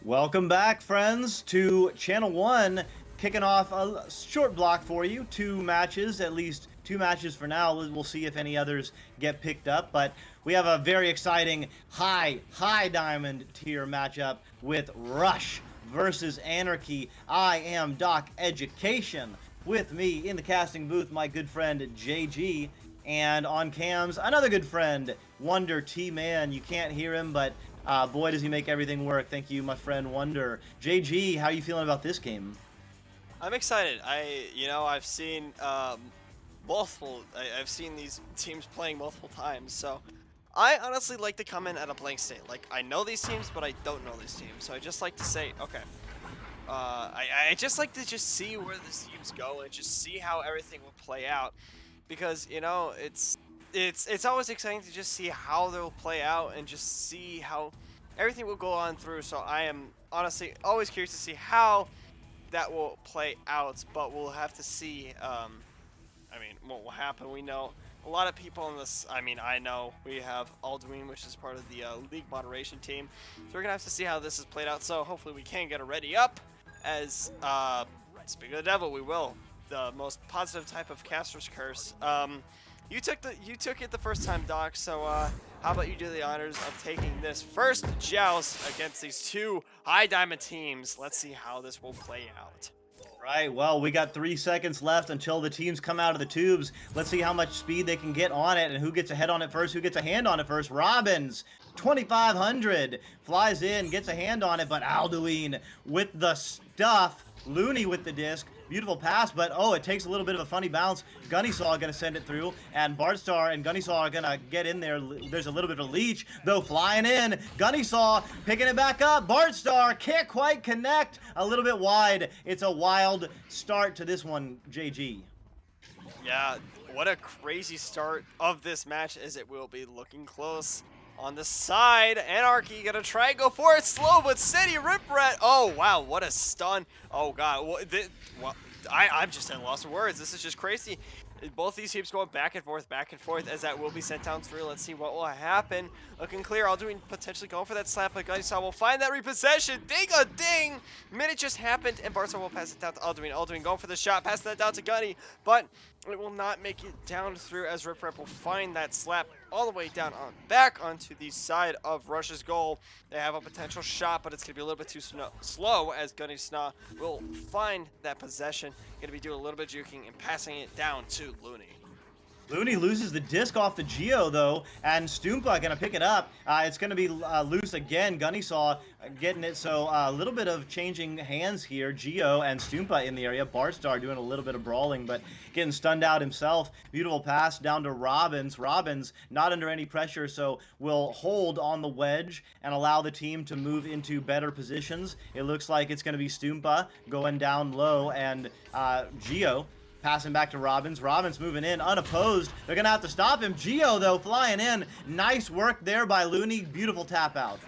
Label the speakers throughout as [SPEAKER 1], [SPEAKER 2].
[SPEAKER 1] Welcome back, friends, to Channel 1, kicking off a short block for you. 2 matches, at least 2 matches for now. We'll see if any others get picked up, but we have a very exciting high diamond tier matchup with Rush versus Anarchy. I am DocEducation. With me in the casting booth, my good friend JG, and on cams, another good friend, Wonder T-Man. You can't hear him, but boy, does he make everything work. Thank you, my friend Wonder. JG, how are you feeling about this game?
[SPEAKER 2] I'm excited. I've seen I've seen these teams playing multiple times, so I honestly like to come in at a blank state. Like, I know these teams, but I don't know these teams. So I just like to say, okay, I just like to just see where the teams go and just see how everything will play out. Because, you know, it's always exciting to just see how they'll play out and just see how everything will go on through. So I am honestly always curious to see how that will play out, but we'll have to see. I mean, what will happen? We know a lot of people in this. I mean, I know we have Alduin, which is part of the league moderation team, so we're gonna have to see how this is played out. So hopefully we can get a ready up. As speaking of the devil, we will the most positive type of caster's curse. You took it the first time, Doc. So how about you do the honors of taking this first joust against these two high diamond teams? Let's see how this will play out.
[SPEAKER 1] Right, well, we got 3 seconds left until the teams come out of the tubes. Let's see how much speed they can get on it and who gets a head on it first, who gets a hand on it first. Robbins, 2,500, flies in, gets a hand on it, but Alduin with the stuff. Looney with the disc. Beautiful pass, but oh, it takes a little bit of a funny bounce. Gunnysaw gonna send it through, and Bardstar and Gunnysaw are gonna get in there. There's a little bit of a leech, though, flying in. Gunnysaw picking it back up. Bardstar can't quite connect. A little bit wide. It's a wild start to this one, JG.
[SPEAKER 2] Yeah, what a crazy start of this match, as it will be looking close. On the side, Anarchy gonna try and go for it, slow but steady. Ripret. Oh wow, what a stun! Oh god, I'm just at a loss of words. This is just crazy. Both these teams going back and forth, as that will be sent down through. Let's see what will happen. Looking clear. Alduin potentially going for that slap, but Gunnysaw will find that repossession. Ding a ding! Minute just happened, and Barca will pass it down to Alduin. Alduin going for the shot, pass that down to Gunny, but it will not make it down through, as Rip Rep will find that slap all the way down back onto the side of Rush's goal. They have a potential shot, but it's going to be a little bit too slow, as Gunnysaw will find that possession. Going to be doing a little bit of juking and passing it down to Looney.
[SPEAKER 1] Looney loses the disc off the Geo, though, and Stoompa gonna pick it up. It's gonna be loose again. Gunnysaw getting it, so a little bit of changing hands here. Geo and Stoompa in the area. Bardstar doing a little bit of brawling, but getting stunned out himself. Beautiful pass down to Robbins. Robbins not under any pressure, so will hold on the wedge and allow the team to move into better positions. It looks like it's gonna be Stoompa going down low, and Geo passing back to Robbins. Robbins moving in unopposed. They're going to have to stop him. Geo, though, flying in. Nice work there by Looney. Beautiful tap out.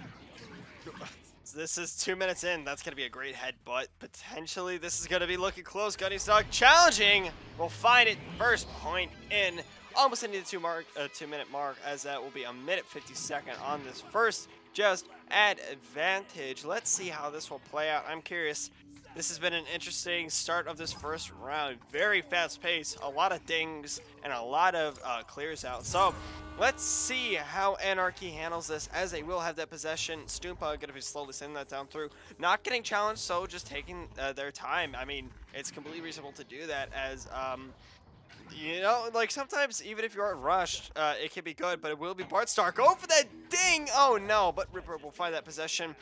[SPEAKER 2] This is 2 minutes in. That's going to be a great headbutt. Potentially, this is going to be looking close. Gunnysaw challenging. We'll find it. First point in. Almost into the 2 minute mark, as that will be a minute 52nd on this first just advantage. Let's see how this will play out. I'm curious. This has been an interesting start of this first round. Very fast pace, a lot of dings, and a lot of clears out. So let's see how Anarchy handles this, as they will have that possession. Stoompa going to be slowly sending that down through. Not getting challenged, so just taking their time. I mean, it's completely reasonable to do that, as you know, like sometimes even if you aren't rushed, it can be good, but it will be Bardstar. Go for that ding! Oh no, but Ripper will find that possession.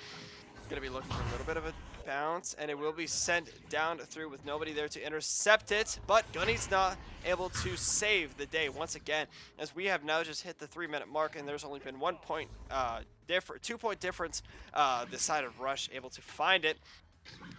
[SPEAKER 2] Gonna be looking for a little bit of a bounce, and it will be sent down through with nobody there to intercept it, but Gunny's not able to save the day once again, as we have now just hit the 3 minute mark, and there's only been 1 point 2 point difference. The side of Rush able to find it,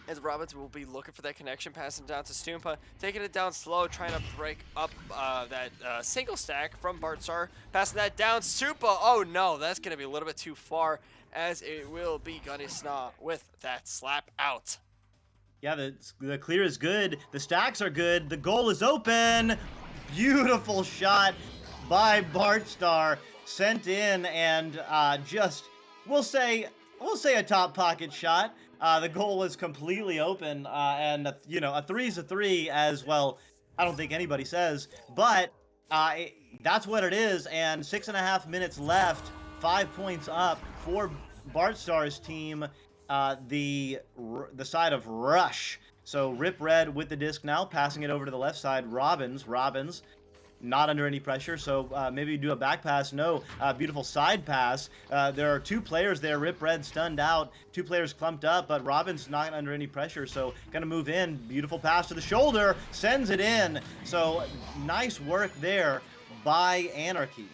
[SPEAKER 2] as Robbins will be looking for that connection, passing down to Stoompa, taking it down slow, trying to break up that single stack from Bardstar, passing that down. Stoompa, oh no, that's going to be a little bit too far, as it will be Gunnysaw with that slap out.
[SPEAKER 1] Yeah, the clear is good. The stacks are good. The goal is open. Beautiful shot by Bardstar, sent in, and just we'll say a top pocket shot. The goal was completely open, and you know, a 3's a 3 as well. I don't think anybody says, but that's what it is. And 6.5 minutes left. 5 points up for Bardstar's team. The side of Rush. So Rip Red with the disc now, passing it over to the left side. Robbins not under any pressure, so maybe do a back pass. No, beautiful side pass. There are 2 players there. Rip Red stunned out, 2 players clumped up, but Robbins not under any pressure, so gonna move in. Beautiful pass to the shoulder, sends it in. So nice work there by Anarchy.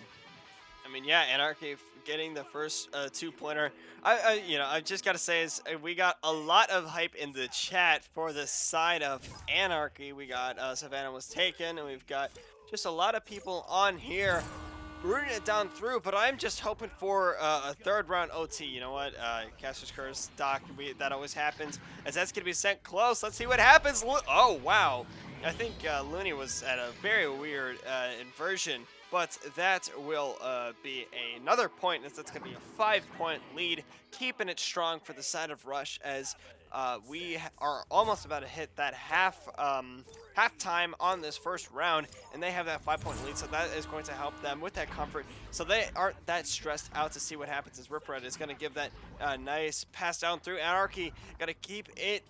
[SPEAKER 2] I mean, And yeah, Anarchy getting the first 2-pointer. I just gotta say is we got a lot of hype in the chat for the side of Anarchy. We got Savannah was taken, and we've got just a lot of people on here rooting it down through. But I'm just hoping for a third round OT. You know what? Caster's Curse, Doc, that always happens. As that's gonna be sent close. Let's see what happens. Oh wow. I think Looney was at a very weird inversion, but that will be another point, as that's going to be a 5-point lead, keeping it strong for the side of Rush, as we are almost about to hit that halftime on this first round, and they have that 5-point lead, so that is going to help them with that comfort, so they aren't that stressed out to see what happens, as Rip Red is going to give that nice pass down through Anarchy. Got to keep it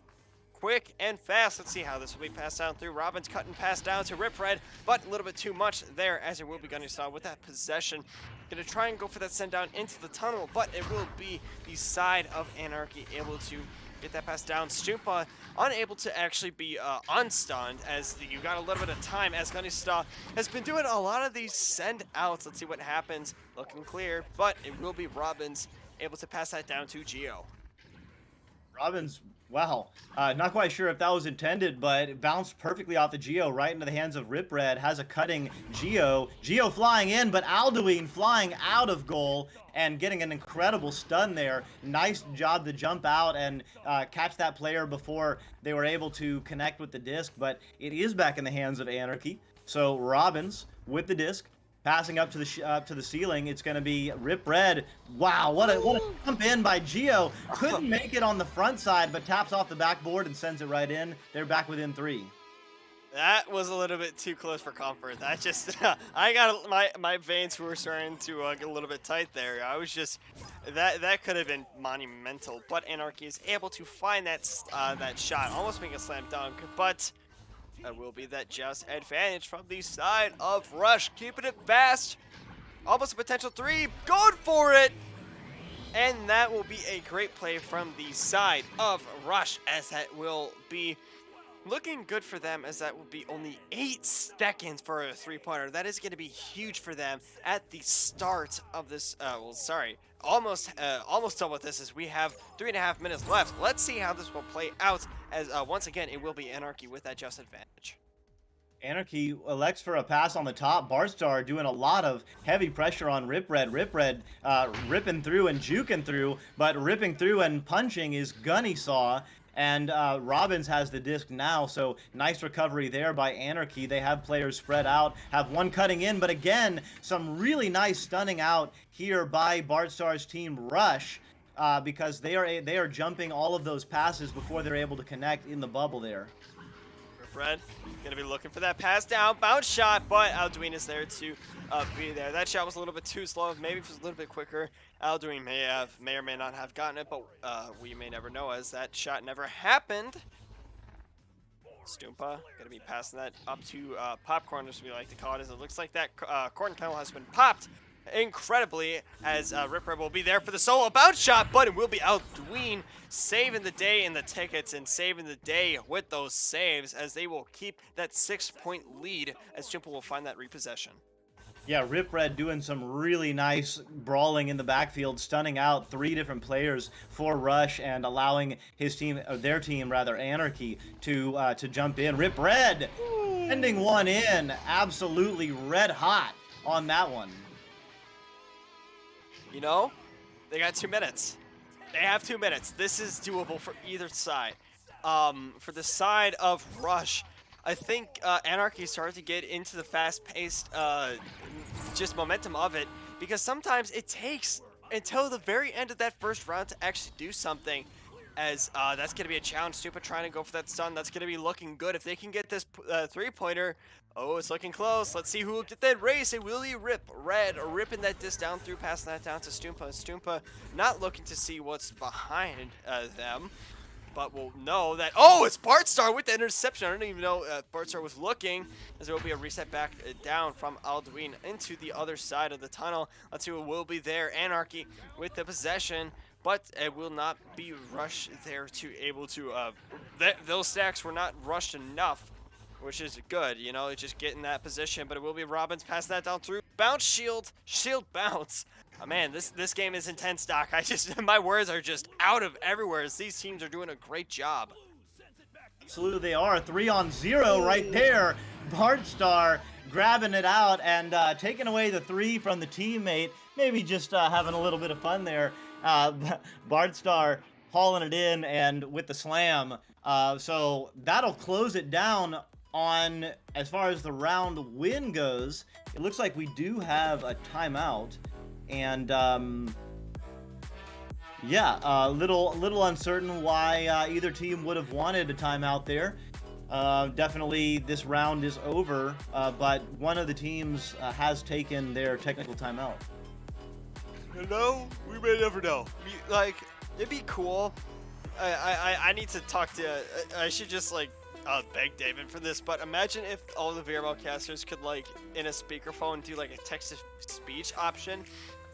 [SPEAKER 2] quick and fast. Let's see how this will be passed down through. Robin's cutting pass down to Rip Red, but a little bit too much there, as it will be Gunny Style with that possession. Gonna try and go for that send down into the tunnel, but it will be the side of Anarchy able to get that pass down. Stumpa unable to actually be unstunned, as you got a little bit of time, as Gunny Style has been doing a lot of these send outs. Let's see what happens. Looking clear, but it will be Robin's able to pass that down to Geo.
[SPEAKER 1] Robin's, wow, not quite sure if that was intended, but it bounced perfectly off the Geo right into the hands of Rip Red. Has a cutting Geo. Geo flying in, but Alduin flying out of goal and getting an incredible stun there. Nice job to jump out and catch that player before they were able to connect with the disc, but it is back in the hands of Anarchy. So Robins with the disc, passing up to the ceiling. It's going to be Rip Red. Wow, what a jump in by Geo. Couldn't make it on the front side, but taps off the backboard and sends it right in. They're back within 3.
[SPEAKER 2] That was a little bit too close for comfort. That just, I got my veins were starting to get a little bit tight there. I was just, that could have been monumental. But Anarchy is able to find that shot, almost make a slam dunk, but that will be that just advantage from the side of Rush, keeping it fast. Almost a potential 3, going for it. And that will be a great play from the side of Rush, as that will be looking good for them, as that will be only 8 seconds for a 3-pointer. That is going to be huge for them at the start of this, almost done with this, as we have 3.5 minutes left. Let's see how this will play out, as once again, it will be Anarchy with that just advantage.
[SPEAKER 1] Anarchy elects for a pass on the top. Barstar doing a lot of heavy pressure on Rip Red. Rip Red ripping through and juking through, but ripping through and punching is Gunny Saw. And Robbins has the disc now, so nice recovery there by Anarchy. They have players spread out, have one cutting in, but again, some really nice stunning out here by Barstar's team Rush, because they are jumping all of those passes before they're able to connect in the bubble there.
[SPEAKER 2] Red gonna be looking for that pass down, bounce shot, but Alduin is there to be there. That shot was a little bit too slow. Maybe if it was a little bit quicker, Alduin may or may not have gotten it, but we may never know, as that shot never happened. Stumpa gonna be passing that up to Popcorn, as we like to call it, as it looks like that corn kennel has been popped incredibly, as Rip Red will be there for the solo bounce shot, but it will be Alduin saving the day in the tickets and saving the day with those saves, as they will keep that 6-point lead, as Stumpa will find that repossession.
[SPEAKER 1] Yeah, Rip Red doing some really nice brawling in the backfield, stunning out 3 different players for Rush and allowing his team, or their team rather, Anarchy, to jump in. Rip Red sending one in, absolutely red hot on that one.
[SPEAKER 2] You know, they got 2 minutes. They have 2 minutes. This is doable for either side. For the side of Rush, I think Anarchy started to get into the fast-paced just momentum of it, because sometimes it takes until the very end of that first round to actually do something, as that's going to be a challenge. Stumpa trying to go for that stun. That's going to be looking good. If they can get this 3-pointer, oh, it's looking close. Let's see who will get that race. It will be Rip Red ripping that disc down through, passing that down to Stumpa. Stumpa not looking to see what's behind them, but we'll know that, oh, it's Barstar with the interception. I don't even know Barstar was looking, as there will be a reset back down from Alduin into the other side of the tunnel. Let's see who will be there. Anarchy with the possession, but it will not be Rush there to able to, those stacks were not rushed enough which is good, you know, just get in that position. But it will be Robbins passing that down through. Bounce shield, shield bounce. Oh, man, this game is intense, Doc. My words are just out of everywhere as these teams are doing a great job.
[SPEAKER 1] Absolutely, they are. 3-on-0 right there. Bardstar grabbing it out and taking away the 3 from the teammate. Maybe just having a little bit of fun there. Bardstar hauling it in and with the slam. So that'll close it down on as far as the round win goes. It looks like we do have a timeout. And yeah, a little uncertain why either team would have wanted a timeout there. Definitely this round is over, but one of the teams has taken their technical timeout.
[SPEAKER 2] You know, we may never know. Like, it'd be cool. I need to talk to. I should just like beg David for this. But imagine if all the VRML casters could like in a speakerphone do like a text-to-speech option,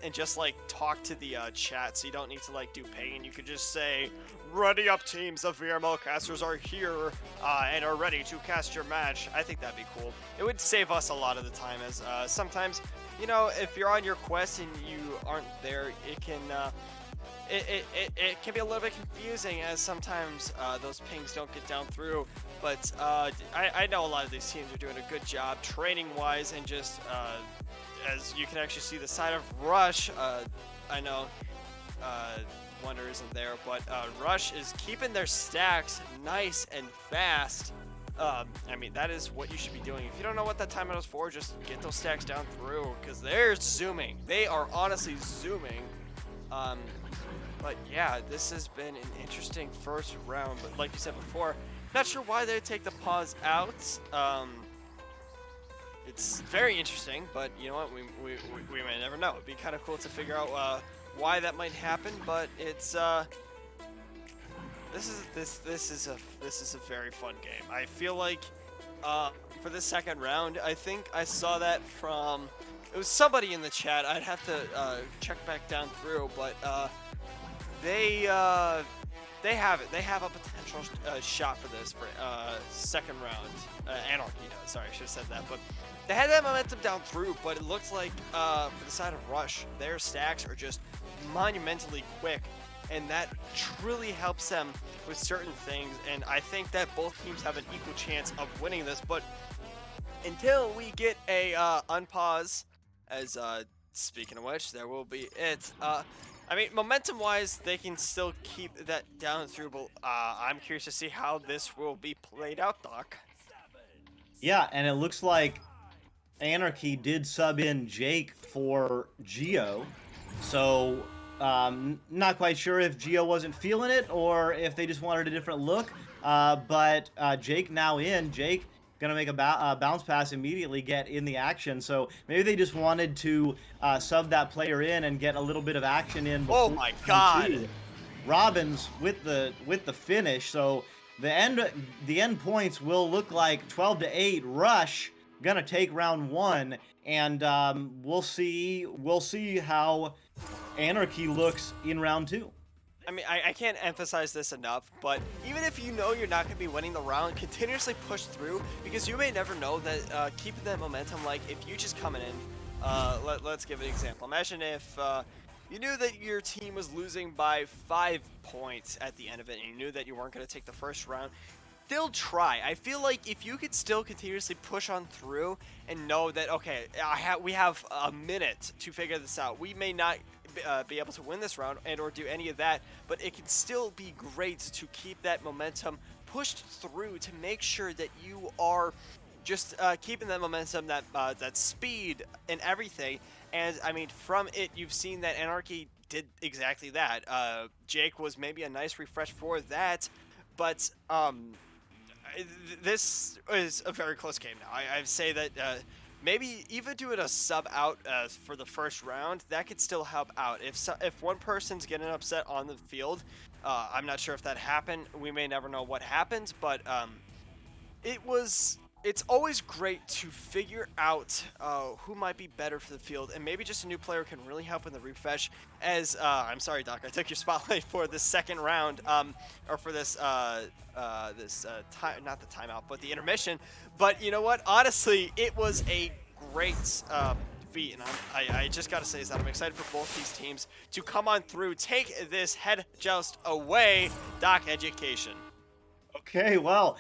[SPEAKER 2] and just like talk to the chat, so you don't need to like do ping. You could just say, "Ready up, teams! The VRML casters are here and are ready to cast your match." I think that'd be cool. It would save us a lot of the time, as sometimes, you know, if you're on your quest and you aren't there, it can it can be a little bit confusing, as sometimes those pings don't get down through. But I know a lot of these teams are doing a good job training-wise, and just as you can actually see the side of Rush. I know Wonder isn't there, but Rush is keeping their stacks nice and fast. I mean, that is what you should be doing. If you don't know what that timeout is for, just get those stacks down through, because they're zooming. They are honestly zooming. But yeah, this has been an interesting first round. But like you said before, not sure why they take the pause out. It's very interesting, but you know what? We may never know. It'd be kind of cool to figure out why that might happen. But it's this is a very fun game. I feel like for the second round, I think I saw that from, it was somebody in the chat. I'd have to check back down through, but they have it. They have a potential shot for this for second round. Anarchy does. Sorry, I should have said that. But they had that momentum down through. But it looks like for the side of Rush, their stacks are just monumentally quick, and that truly helps them with certain things. And I think that both teams have an equal chance of winning this. But until we get a unpause, as speaking of which, there will be it. I mean, momentum-wise, they can still keep that down through, but I'm curious to see how this will be played out, Doc.
[SPEAKER 1] Yeah, and it looks like Anarchy did sub in Jake for Geo, so not quite sure if Geo wasn't feeling it or if they just wanted a different look, but Jake now in. Jake gonna make a bounce pass immediately, get in the action. So maybe they just wanted to sub that player in and get a little bit of action in.
[SPEAKER 2] Oh my God!
[SPEAKER 1] Robbins with the finish. So the end points will look like 12-8. Rush gonna take round one, and we'll see how Anarchy looks in round two.
[SPEAKER 2] I mean, I can't emphasize this enough, but even if you know you're not going to be winning the round, continuously push through, because you may never know that keeping that momentum, like if you just coming in, let's give an example. Imagine if you knew that your team was losing by 5 points at the end of it, and you knew that you weren't going to take the first round. Still try. I feel like if you could still continuously push on through and know that, okay, we have a minute to figure this out. We may not be able to win this round and or do any of that, but it can still be great to keep that momentum pushed through, to make sure that you are just keeping that momentum, that speed and everything. And I mean, from it, you've seen that Anarchy did exactly that. Jake was maybe a nice refresh for that, but this is a very close game now. I say that maybe even doing a sub out for the first round, that could still help out. If one person's getting upset on the field, I'm not sure if that happened. We may never know what happened, but it was it's always great to figure out who might be better for the field, and maybe just a new player can really help in the refresh. As I'm sorry, Doc, I took your spotlight for the second round, or for this time, not the timeout, but the intermission. But you know what? Honestly, it was a great feat, and I just gotta say is that I'm excited for both these teams to come on through, take this head joust away. DocEducation.
[SPEAKER 1] Okay, well,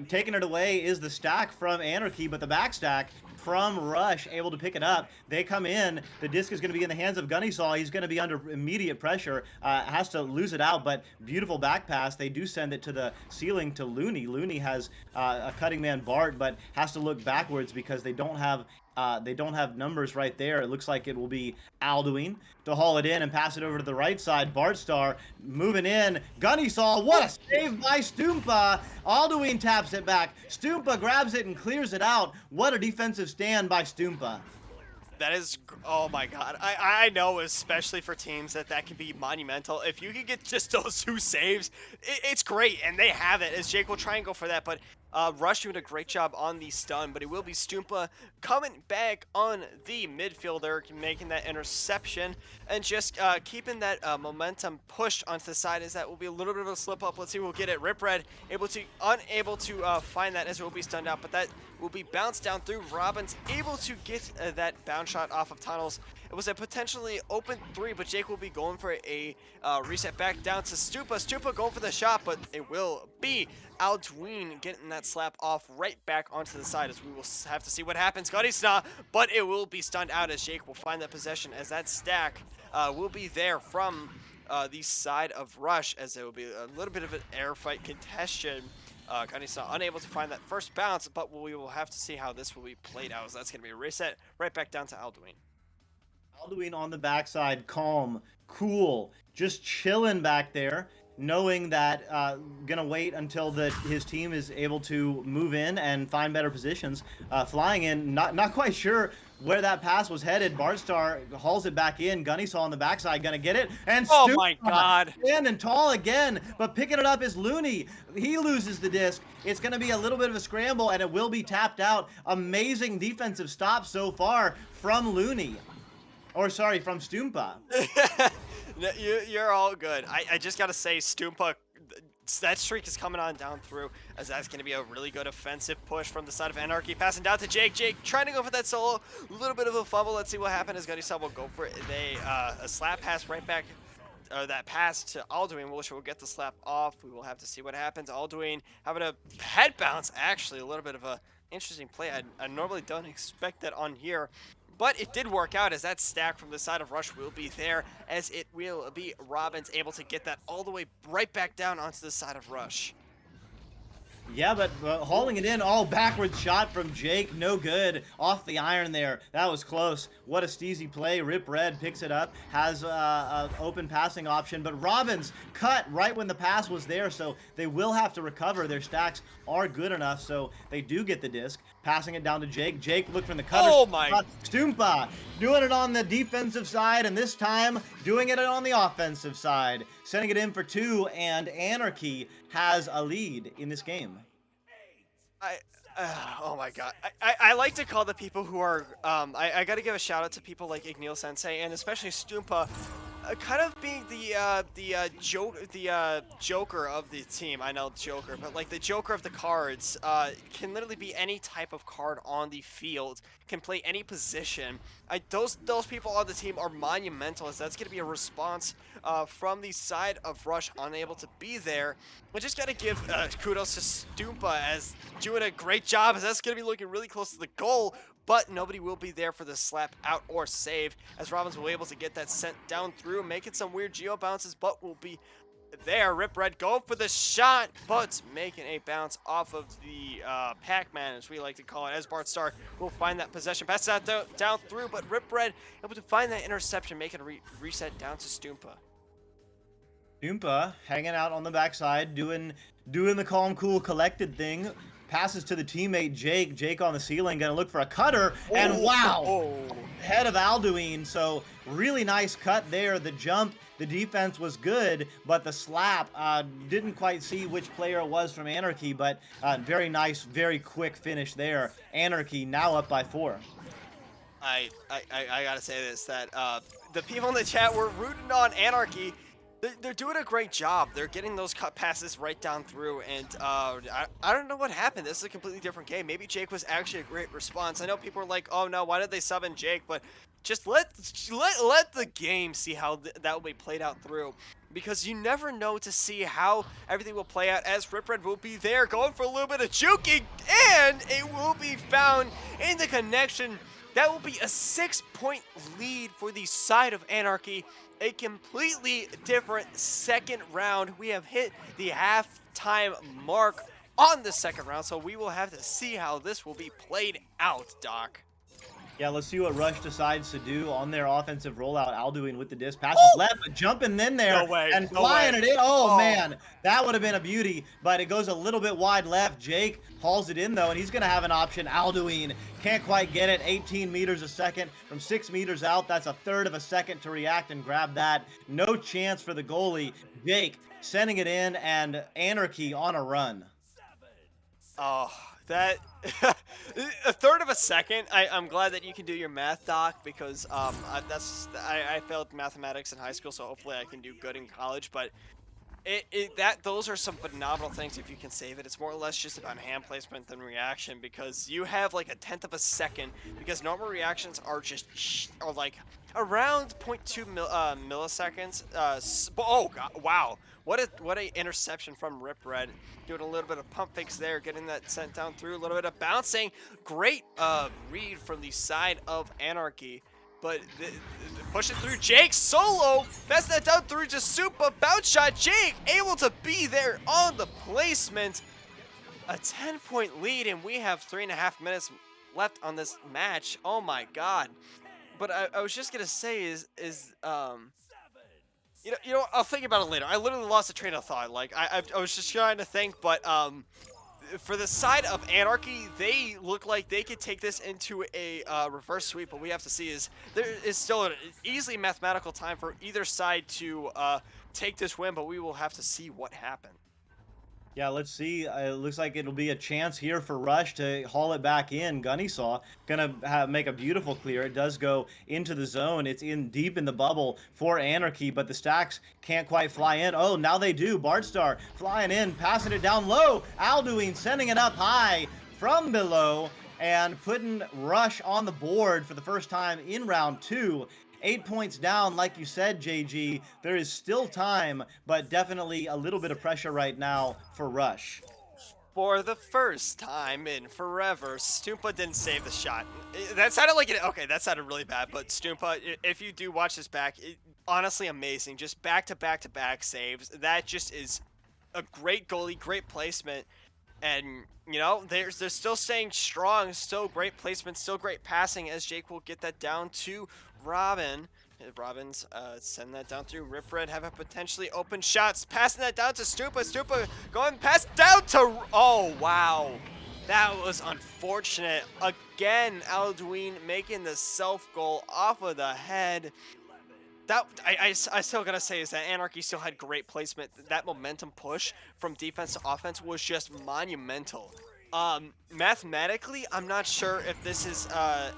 [SPEAKER 1] taking it away is the stack from Anarchy, but the back stack from Rush able to pick it up. They come in. The disc is going to be in the hands of Gunnysaw. He's going to be under immediate pressure. Has to lose it out, but beautiful back pass. They do send it to the ceiling to Looney. Looney has a cutting man Bart, but has to look backwards because they don't have numbers right there. It looks like it will be Alduin to haul it in and pass it over to the right side. Bartstar moving in. Gunnysaw, what a save by Stoompa. Alduin taps it back. Stoompa grabs it and clears it out. What a defensive stand by Stoompa.
[SPEAKER 2] That is, oh my god. I know, especially for teams, that can be monumental. If you can get just those 2 saves, it's great, and they have it, as Jake will try and go for that, but Rush doing a great job on the stun, but it will be Stoompa coming back on the midfielder, making that interception, and just keeping that momentum pushed onto the side, as that will be a little bit of a slip up. Let's see who will get it. Rip Red unable to find that, as it will be stunned out, but that will be bounced down through. Robbins able to get that bounce shot off of Tunnels. It was a potentially open 3, but Jake will be going for a reset back down to Stupa. Stupa going for the shot, but it will be Alduin getting that slap off right back onto the side, as we will have to see what happens. Godisna, but it will be stunned out, as Jake will find that possession, as that stack will be there from the side of Rush, as there will be a little bit of an air fight contention. Kanisa unable to find that first bounce, but we will have to see how this will be played out. So that's going to be a reset right back down to Alduin.
[SPEAKER 1] Alduin on the backside, calm, cool, just chilling back there, knowing that gonna wait until his team is able to move in and find better positions. Flying in, not quite sure where that pass was headed. Bartstar hauls it back in. Gunnysaw on the backside, gonna get it. And
[SPEAKER 2] oh my god!
[SPEAKER 1] And tall again, but picking it up is Looney. He loses the disc. It's gonna be a little bit of a scramble, and it will be tapped out. Amazing defensive stop so far from Looney. Or sorry, from Stoompa.
[SPEAKER 2] You're all good. I just gotta say, Stoompa, that streak is coming on down through, as that's gonna be a really good offensive push from the side of Anarchy. Passing down to Jake. Jake trying to go for that solo. A little bit of a fumble. Let's see what happens as Gunny will go for it. A slap pass right back. That pass to Alduin, which will get the slap off. We will have to see what happens. Alduin having a head bounce. Actually, a little bit of a interesting play. I normally don't expect that on here. But it did work out, as that stack from the side of Rush will be there, as it will be Robbins able to get that all the way right back down onto the side of Rush.
[SPEAKER 1] Yeah, but hauling it in, all backwards shot from Jake, no good. Off the iron there, that was close. What a steezy play. Rip Red picks it up, has an open passing option, but Robbins cut right when the pass was there, so they will have to recover. Their stacks are good enough, so they do get the disc. Passing it down to Jake. Jake looked from the cutter.
[SPEAKER 2] Oh my!
[SPEAKER 1] Stoompa doing it on the defensive side, and this time doing it on the offensive side. Sending it in for 2, and Anarchy has a lead in this game.
[SPEAKER 2] Oh my god. I like to call the people who are, I gotta give a shout out to people like Ignil Sensei, and especially Stoompa, kind of being the Joker of the team. I know Joker, but like the Joker of the cards, can literally be any type of card on the field, can play any position. Those people on the team are monumental, as that's going to be a response from the side of Rush, unable to be there. We just got to give kudos to Stoompa, as doing a great job, as that's going to be looking really close to the goal, but nobody will be there for the slap out or save, as Robbins will be able to get that sent down through, making some weird geo bounces, but will be there. Rip Red going for the shot, but making a bounce off of the Pac-Man, as we like to call it, as Bartstar will find that possession. Pass that down through, but Rip Red able to find that interception, making a reset down to Stoompa.
[SPEAKER 1] Stoompa hanging out on the backside, doing the calm, cool, collected thing. passes to the teammate Jake. Jake on the ceiling, gonna look for a cutter, and
[SPEAKER 2] Oh,
[SPEAKER 1] wow,
[SPEAKER 2] oh.
[SPEAKER 1] head of Alduin. So really nice cut there. The jump, the defense was good, but the slap, didn't quite see which player it was from Anarchy, but very nice, very quick finish there. Anarchy now up by 4.
[SPEAKER 2] I gotta say this, that the people in the chat were rooting on Anarchy. They're doing a great job. They're getting those cut passes right down through, and I don't know what happened. This is a completely different game. Maybe Jake was actually a great response. I know people are like, oh no, why did they sub in Jake? But just let the game see how that will be played out through. Because you never know to see how everything will play out, as Rip Red will be there going for a little bit of juking, and it will be found in the connection. That will be a 6-point lead for the side of Anarchy. A completely different second round. We have hit the halftime mark on the second round, so we will have to see how this will be played out, Doc.
[SPEAKER 1] Yeah, let's see what Rush decides to do on their offensive rollout. Alduin with the disc, passes left, but jumping in there and flying it in. Oh, man, that would have been a beauty, but it goes a little bit wide left. Jake hauls it in, though, and he's going to have an option. Alduin can't quite get it. 18 meters a second from 6 meters out. That's a third of a second to react and grab that. No chance for the goalie. Jake sending it in, and Anarchy on a run.
[SPEAKER 2] Oh, that a third of a second. I'm glad that you can do your math, Doc, because I failed mathematics in high school, so hopefully I can do good in college. But those are some phenomenal things if you can save it. It's more or less just about hand placement than reaction, because you have like a tenth of a second, because normal reactions are are like around 0.2 milliseconds. Oh God, wow. What a interception from Rip Red. Doing a little bit of pump fakes there, getting that sent down through, a little bit of bouncing. Great read from the side of Anarchy. But push it through Jake solo. Pass that down through to Supa. Bounce shot. Jake able to be there on the placement. A 10-point lead, and we have 3.5 minutes left on this match. Oh my God. But I was just gonna say you know, I'll think about it later. I literally lost a train of thought. Like I was just trying to think, but for the side of Anarchy, they look like they could take this into a reverse sweep. But we have to see is there is still an easily mathematical time for either side to take this win, but we will have to see what happens.
[SPEAKER 1] Yeah, let's see. It looks like it'll be a chance here for Rush to haul it back in. Gunnysaw gonna make a beautiful clear. It does go into the zone. It's in deep in the bubble for Anarchy, but the stacks can't quite fly in. Oh, now they do. Bardstar flying in, passing it down low. Alduin sending it up high from below and putting Rush on the board for the first time in round 2. 8 points down, like you said, JG. There is still time, but definitely a little bit of pressure right now for Rush.
[SPEAKER 2] For the first time in forever, Stoompa didn't save the shot. That sounded like it. Okay, that sounded really bad, but Stoompa, if you do watch this back, honestly amazing. Just back-to-back-to-back saves. That just is a great goalie, great placement. And, you know, they're still staying strong, still great placement, still great passing, as Jake will get that down to Robin. Robin's send that down through. Rip Red have a potentially open shots. Passing that down to Stupa. Stupa going past down to... Oh, wow. That was unfortunate. Again, Alduin making the self-goal off of the head. That I still gotta say is that Anarchy still had great placement. That momentum push from defense to offense was just monumental. Mathematically, I'm not sure if this is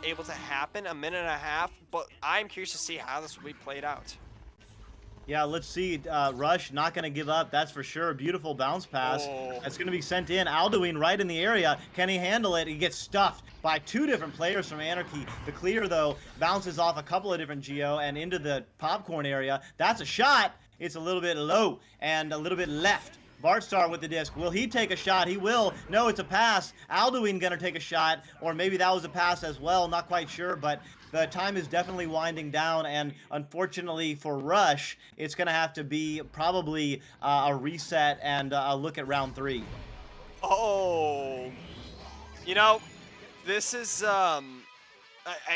[SPEAKER 2] able to happen a minute and a half, but I'm curious to see how this will be played out.
[SPEAKER 1] Yeah, let's see. Rush not going to give up, that's for sure. Beautiful bounce pass.
[SPEAKER 2] Oh.
[SPEAKER 1] That's going to be sent in. Alduin right in the area. Can he handle it? He gets stuffed by 2 different players from Anarchy. The clear, though, bounces off a couple of different Geo and into the popcorn area. That's a shot. It's a little bit low and a little bit left. Bardstar with the disc. Will he take a shot? He will. No, it's a pass. Alduin gonna take a shot, or maybe that was a pass as well. Not quite sure, but the time is definitely winding down, and unfortunately for Rush, it's gonna have to be probably a reset and a look at round 3.
[SPEAKER 2] Oh, you know, this is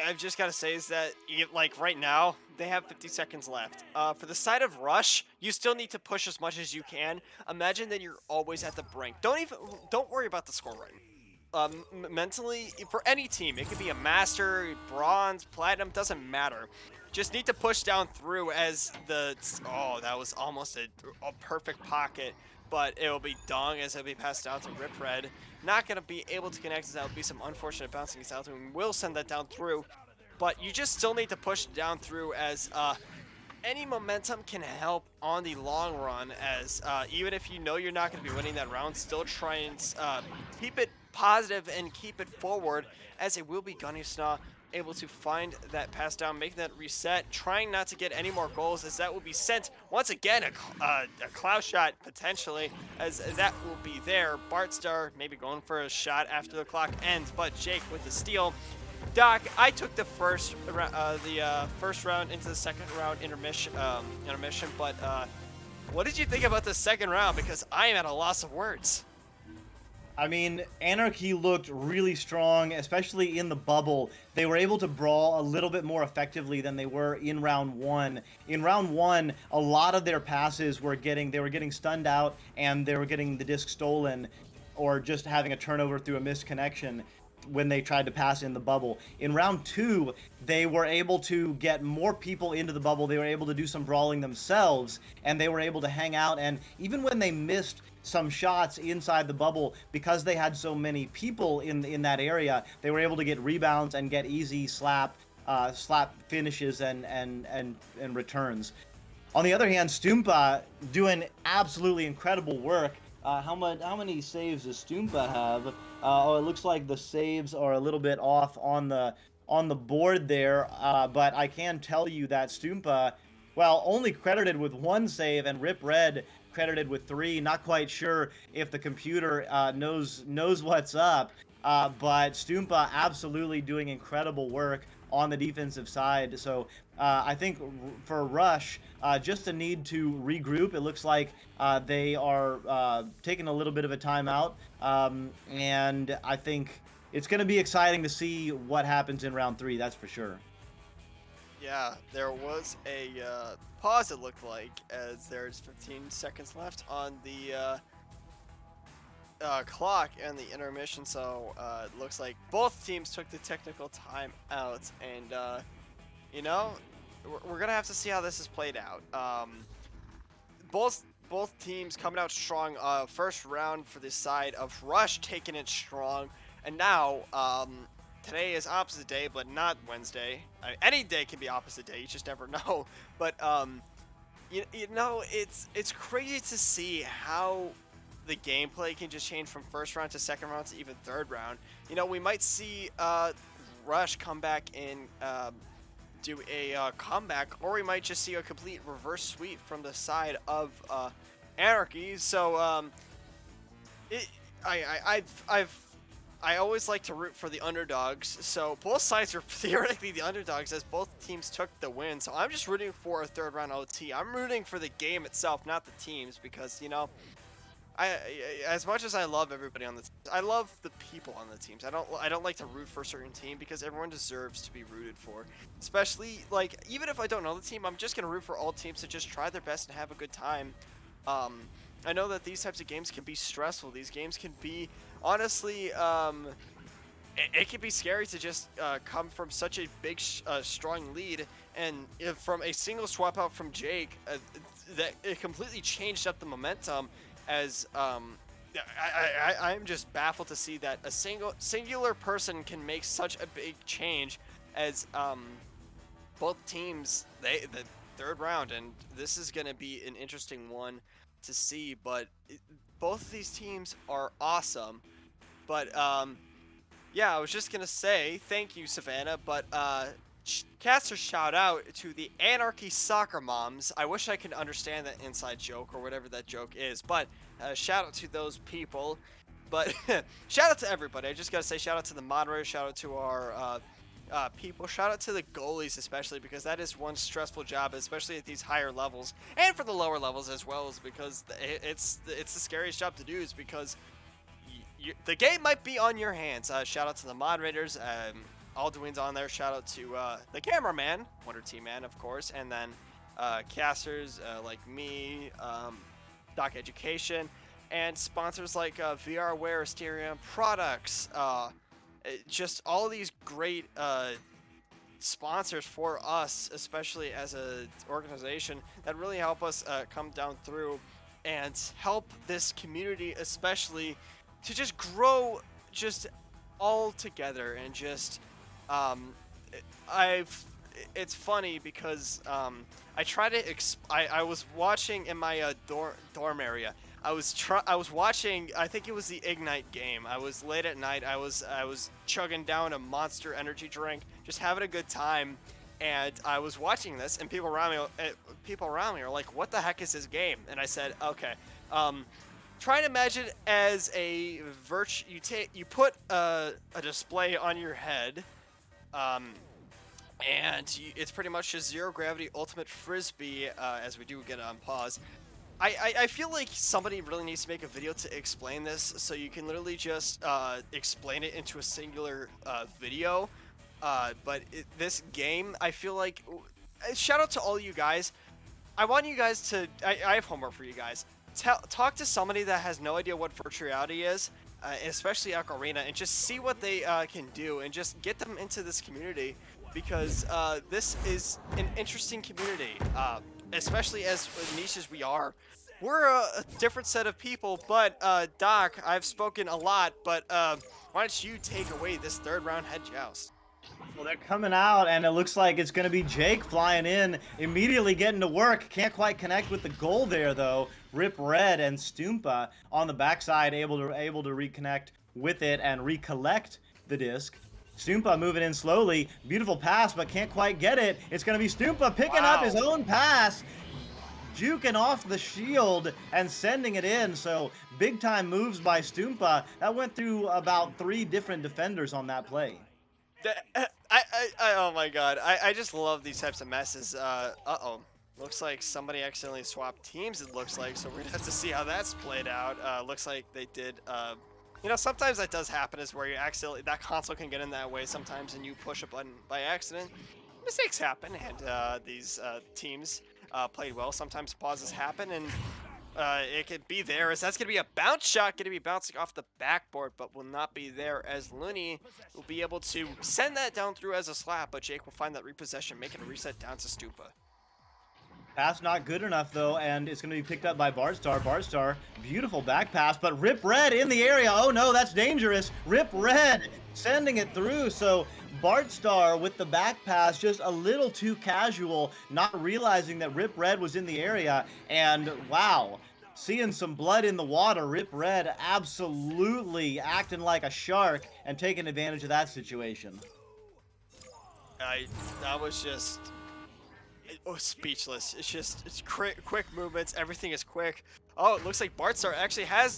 [SPEAKER 2] I've just got to say is that, like, right now, they have 50 seconds left. For the side of Rush, you still need to push as much as you can. Imagine that you're always at the brink. Don't worry about the score right now. mentally for any team. It could be a master, bronze, platinum, doesn't matter. Just need to push down through as the oh, that was almost a perfect pocket, but it will be Dong as it'll be passed down to Rip Red. Not gonna be able to connect as that would be some unfortunate bouncing out, and will send that down through. But you just still need to push down through as any momentum can help on the long run, as even if you know you're not going to be winning that round, still try and keep it positive and keep it forward, as it will be Gunny able to find that pass down, making that reset, trying not to get any more goals, as that will be sent once again, a cloud shot potentially, as that will be there. Bartstar maybe going for a shot after the clock ends, but Jake with the steal. Doc, I took the first round into the second round intermission, but what did you think about the second round? Because I am at a loss of words.
[SPEAKER 1] I mean, Anarchy looked really strong, especially in the bubble. They were able to brawl a little bit more effectively than they were in round one. In round one, a lot of their passes were getting stunned out, and they were getting the disc stolen, or just having a turnover through a missed connection when they tried to pass in the bubble. In round two, they were able to get more people into the bubble. They were able to do some brawling themselves, and they were able to hang out. And even when they missed some shots inside the bubble, because they had so many people in that area, they were able to get rebounds and get easy slap finishes and returns. On the other hand, Stoompa doing absolutely incredible work. How many saves does Stoompa have? Oh, it looks like the saves are a little bit off on the board there. But I can tell you that Stoompa, well, only credited with 1 save, and Rip Red credited with 3. Not quite sure if the computer knows what's up. But Stoompa absolutely doing incredible work on the defensive side. So I think for Rush, just a need to regroup. It looks like they are taking a little bit of a timeout, and I think it's going to be exciting to see what happens in round 3. That's for sure.
[SPEAKER 2] Yeah, there was a pause, it looked like, as there's 15 seconds left on the clock and the intermission, so it looks like both teams took the technical time out, and you know, we're gonna have to see how this is played out. Both teams coming out strong. First round for the side of Rush taking it strong, and now today is opposite day, but not Wednesday. Any day can be opposite day. You just never know. But you know, it's crazy to see how the gameplay can just change from first round to second round to even third round. You know, we might see Rush come back and do a comeback, or we might just see a complete reverse sweep from the side of Anarchy. So I always like to root for the underdogs. So both sides are theoretically the underdogs, as both teams took the win. So I'm just rooting for a third round OT. I'm rooting for the game itself, not the teams, because you know, as much as I love everybody on the teams, I love the people on the teams. I don't like to root for a certain team, because everyone deserves to be rooted for. Especially, like, even if I don't know the team, I'm just gonna root for all teams to just try their best and have a good time. I know that these types of games can be stressful. These games can be, honestly, it can be scary to just come from such a big, strong lead, and from a single swap out from Jake, that it completely changed up the momentum. As I'm just baffled to see that a singular person can make such a big change, as both teams, the third round, and this is going to be an interesting one to see. But both of these teams are awesome. But yeah, I was just gonna say thank you, Savannah, but caster shout out to the Anarchy Soccer Moms. I wish I could understand that inside joke or whatever that joke is, but shout out to those people. But shout out to everybody. I just gotta say shout out to the moderators, shout out to our people, shout out to the goalies especially, because that is one stressful job, especially at these higher levels, and for the lower levels as well, is because it's the scariest job to do, is because the game might be on your hands. Shout out to the moderators, Alduin's on there. Shout out to the cameraman, Wonder Team Man, of course, and then casters like me, DocEducation, and sponsors like VRWare, Stereo Products, just all these great sponsors for us, especially as a organization, that really help us come down through and help this community, especially to just grow just all together and just um, I've it's funny because I try to I was watching in my dorm area. I was watching, I think it was the Ignite game. I was late at night. I was chugging down a Monster energy drink, just having a good time, and I was watching this, and people around me are like, "What the heck is this game?" And I said, "Okay, try and imagine as a you put a display on your head, um, and it's pretty much just zero gravity ultimate frisbee, as we do get on pause. I feel like somebody really needs to make a video to explain this, so you can literally just explain it into a singular video. This game, I feel like, shout out to all you guys. I want you guys to, I have homework for you guys. Talk to somebody that has no idea what virtual reality is, especially Ocarina, and just see what they can do, and just get them into this community, because this is an interesting community, especially as niche as we are. We're a different set of people, but Doc, I've spoken a lot, but why don't you take away this third round head joust?
[SPEAKER 1] Well, they're coming out, and it looks like it's going to be Jake flying in, immediately getting to work. Can't quite connect with the goal there, though. Rip Red and Stoompa on the backside, able to reconnect with it and recollect the disc. Stoompa moving in slowly. Beautiful pass, but can't quite get it. It's going to be Stoompa picking up his own pass, juking off the shield and sending it in. So big time moves by Stoompa. That went through about 3 different defenders on that play.
[SPEAKER 2] Oh my god, I just love these types of messes. Uh-oh. Looks like somebody accidentally swapped teams, it looks like, so we're gonna have to see how that's played out. Looks like they did, you know, sometimes that does happen, is where you accidentally, that console can get in that way sometimes and you push a button by accident. Mistakes happen, and these teams played well. Sometimes pauses happen, and it could be there, as that's going to be a bounce shot, going to be bouncing off the backboard, but will not be there, as Looney will be able to send that down through as a slap, but Jake will find that repossession, making a reset down to Stupa.
[SPEAKER 1] Pass not good enough, though, and it's going to be picked up by Bardstar. Bardstar, beautiful back pass, but Rip Red in the area. Oh no, that's dangerous. Rip Red sending it through, so Bardstar with the back pass, just a little too casual, not realizing that Rip Red was in the area, and wow, seeing some blood in the water. Rip Red absolutely acting like a shark and taking advantage of that situation.
[SPEAKER 2] That was just... Oh, speechless. It's just, it's quick movements. Everything is quick. Oh, it looks like Bardstar actually had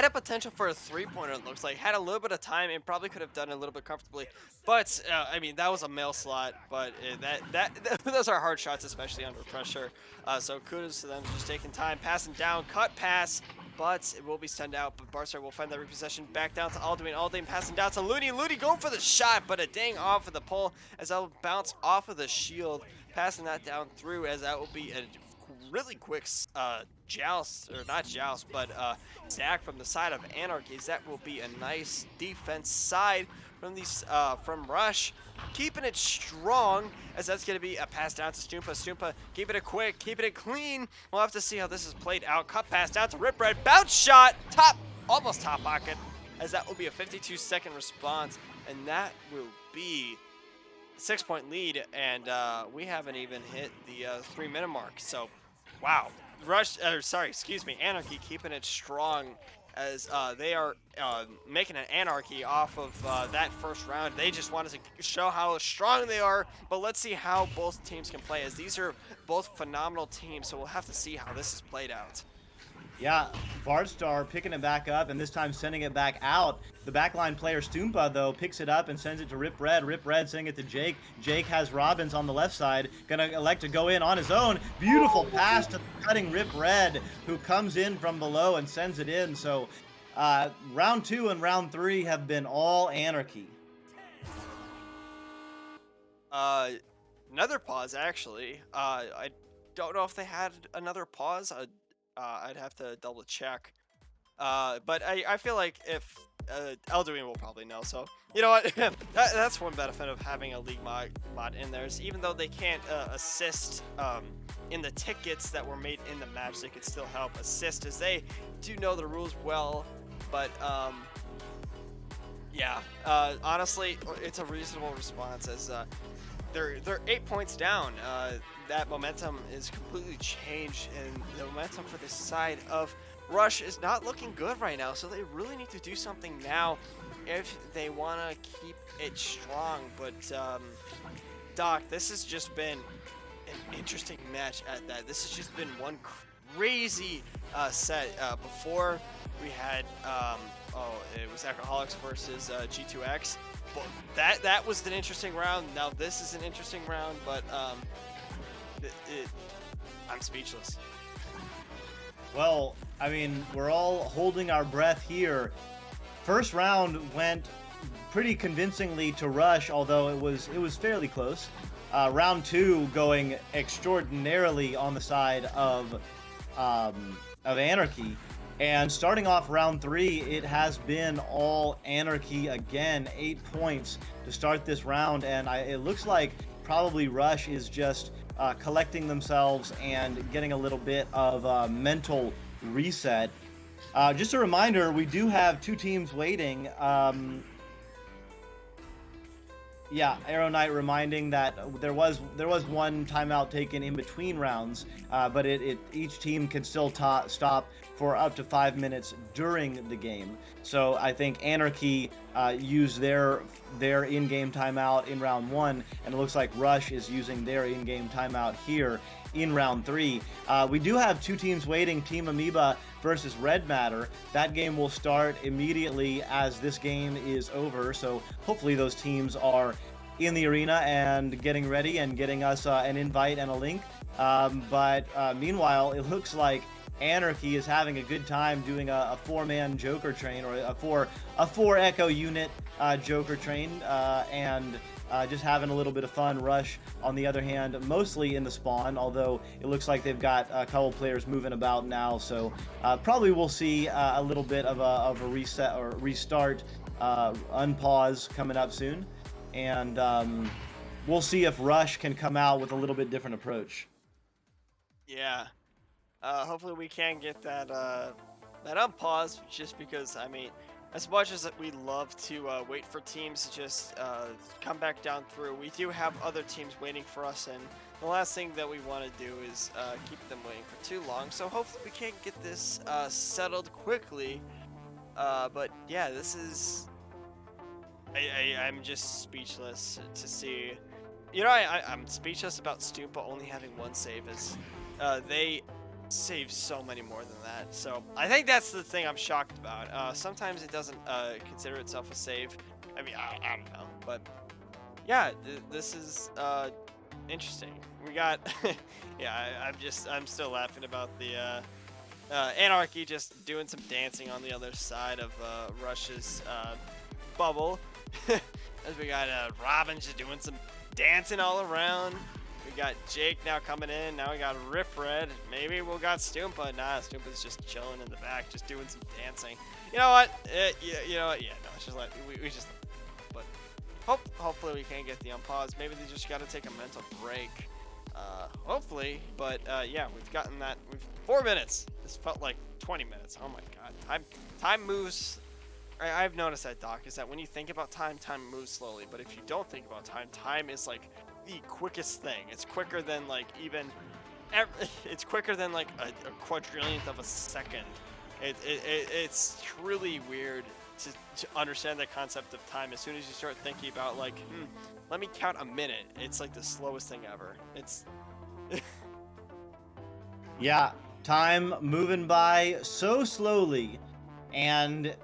[SPEAKER 2] a potential for a 3-pointer. It looks like had a little bit of time and probably could have done it a little bit comfortably. But I mean, that was a mail slot. But those are hard shots, especially under pressure. So kudos to them for just taking time, passing down, cut pass. But it will be sent out. But Bardstar will find that repossession back down to Alduin. Alduin passing down to Looney. Looney going for the shot, but a dang off of the pole, as that will bounce off of the shield. Passing that down through, as that will be a really quick joust, or not joust, but stack from the side of Anarchy, as that will be a nice defense side from these from Rush, keeping it strong, as that's going to be a pass down to Stoompa. Stoompa keeping it quick, keeping it clean. We'll have to see how this is played out. Cut pass down to Rip Red, bounce shot, almost top pocket, as that will be a 52-second response, and that will be 6-point lead, and we haven't even hit the 3-minute mark. So, wow. Anarchy keeping it strong, as they are making an Anarchy off of that first round. They just wanted to show how strong they are, but let's see how both teams can play, as these are both phenomenal teams, so we'll have to see how this is played out.
[SPEAKER 1] Yeah, Bardstar picking it back up, and this time sending it back out. The backline player Stoompa, though, picks it up and sends it to Rip Red. Rip Red sending it to Jake. Jake has Robbins on the left side, gonna elect to go in on his own. Beautiful pass to cutting Rip Red, who comes in from below and sends it in. So round 2 and round 3 have been all Anarchy.
[SPEAKER 2] Another pause, actually. I don't know if they had another pause. I'd have to double check. But I feel like if Elduin will probably know. So you know what? That's one benefit of having a league mod in there is even though they can't assist in the tickets that were made in the match, they could still help assist as they do know the rules well. But yeah, honestly, it's a reasonable response as they're 8 points down. That momentum is completely changed, and the momentum for this side of Rush is not looking good right now. So they really need to do something now if they want to keep it strong. But Doc, this has just been an interesting match at that. This has just been one crazy set. Before we had it was Alcoholics versus G2X. Well, that was an interesting round. Now this is an interesting round, but I'm speechless.
[SPEAKER 1] Well, I mean, we're all holding our breath here. First round went pretty convincingly to Rush, although it was fairly close. Round 2 going extraordinarily on the side of Anarchy. And starting off round 3, it has been all Anarchy again. 8 points to start this round, and it looks like probably Rush is just collecting themselves and getting a little bit of mental reset. Just a reminder, we do have 2 teams waiting. Yeah, Arrow Knight reminding that there was one timeout taken in between rounds, but each team can still stop for up to 5 minutes during the game. So I think Anarchy used their in-game timeout in round 1, and it looks like Rush is using their in-game timeout here in round 3. We do have 2 teams waiting, Team Amoeba versus Red Matter. That game will start immediately as this game is over, so hopefully those teams are in the arena and getting ready and getting us an invite and a link. But meanwhile, it looks like Anarchy is having a good time doing a 4-man Joker train, or a 4 Echo unit Joker train, and just having a little bit of fun. Rush, on the other hand, mostly in the spawn, although it looks like they've got a couple players moving about now, so probably we'll see a little bit of a reset or restart, unpause coming up soon, and we'll see if Rush can come out with a little bit different approach.
[SPEAKER 2] Yeah. Hopefully we can get that unpause, just because, I mean, as much as we love to wait for teams to just come back down through, we do have other teams waiting for us, and the last thing that we want to do is keep them waiting for too long. So hopefully we can get this settled quickly. But yeah, this is... I'm just speechless to see. You know, I'm speechless about Stupa only having 1 save, as they save so many more than that. So I think that's the thing I'm shocked about. Sometimes it doesn't consider itself a save. I mean, I don't know, but yeah, this is interesting. We got yeah, I'm still laughing about the Anarchy just doing some dancing on the other side of Rush's bubble. As we got Robin just doing some dancing all around. We got Jake now coming in. Now we got Rip Red. Maybe we'll got Stoompa. Nah, Stoompa's just chilling in the back, just doing some dancing. You know what? You know what? Yeah, no, it's just like we just. But hopefully we can get the unpause. Maybe they just got to take a mental break. Hopefully, but yeah, we've gotten that. We've 4 minutes. This felt like 20 minutes. Oh my God, time moves. I've noticed that, Doc, is that when you think about time, time moves slowly. But if you don't think about time, time is like the quickest thing. It's quicker than like it's quicker than like a quadrillionth of a second. It's truly weird to understand the concept of time. As soon as you start thinking about like, let me count a minute, it's like the slowest thing ever. It's
[SPEAKER 1] Yeah, time moving by so slowly, and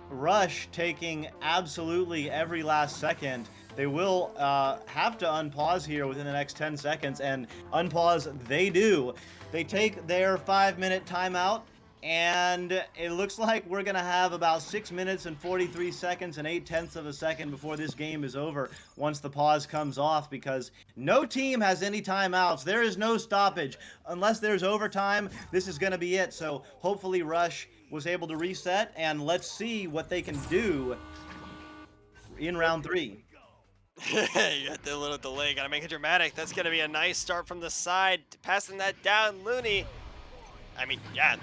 [SPEAKER 1] Rush taking absolutely every last second. They will have to unpause here within the next 10 seconds, and unpause they do. They take their 5-minute timeout, And it looks like we're going to have about 6 minutes and 43 seconds and 8/10 of a second before this game is over once the pause comes off, because no team has any timeouts. There is no stoppage. Unless there's overtime, this is going to be it. So hopefully Rush was able to reset, and let's see what they can do in round 3.
[SPEAKER 2] You got the little delay. Got to make it dramatic. That's going to be a nice start from the side. Passing that down, Looney. I mean, yeah,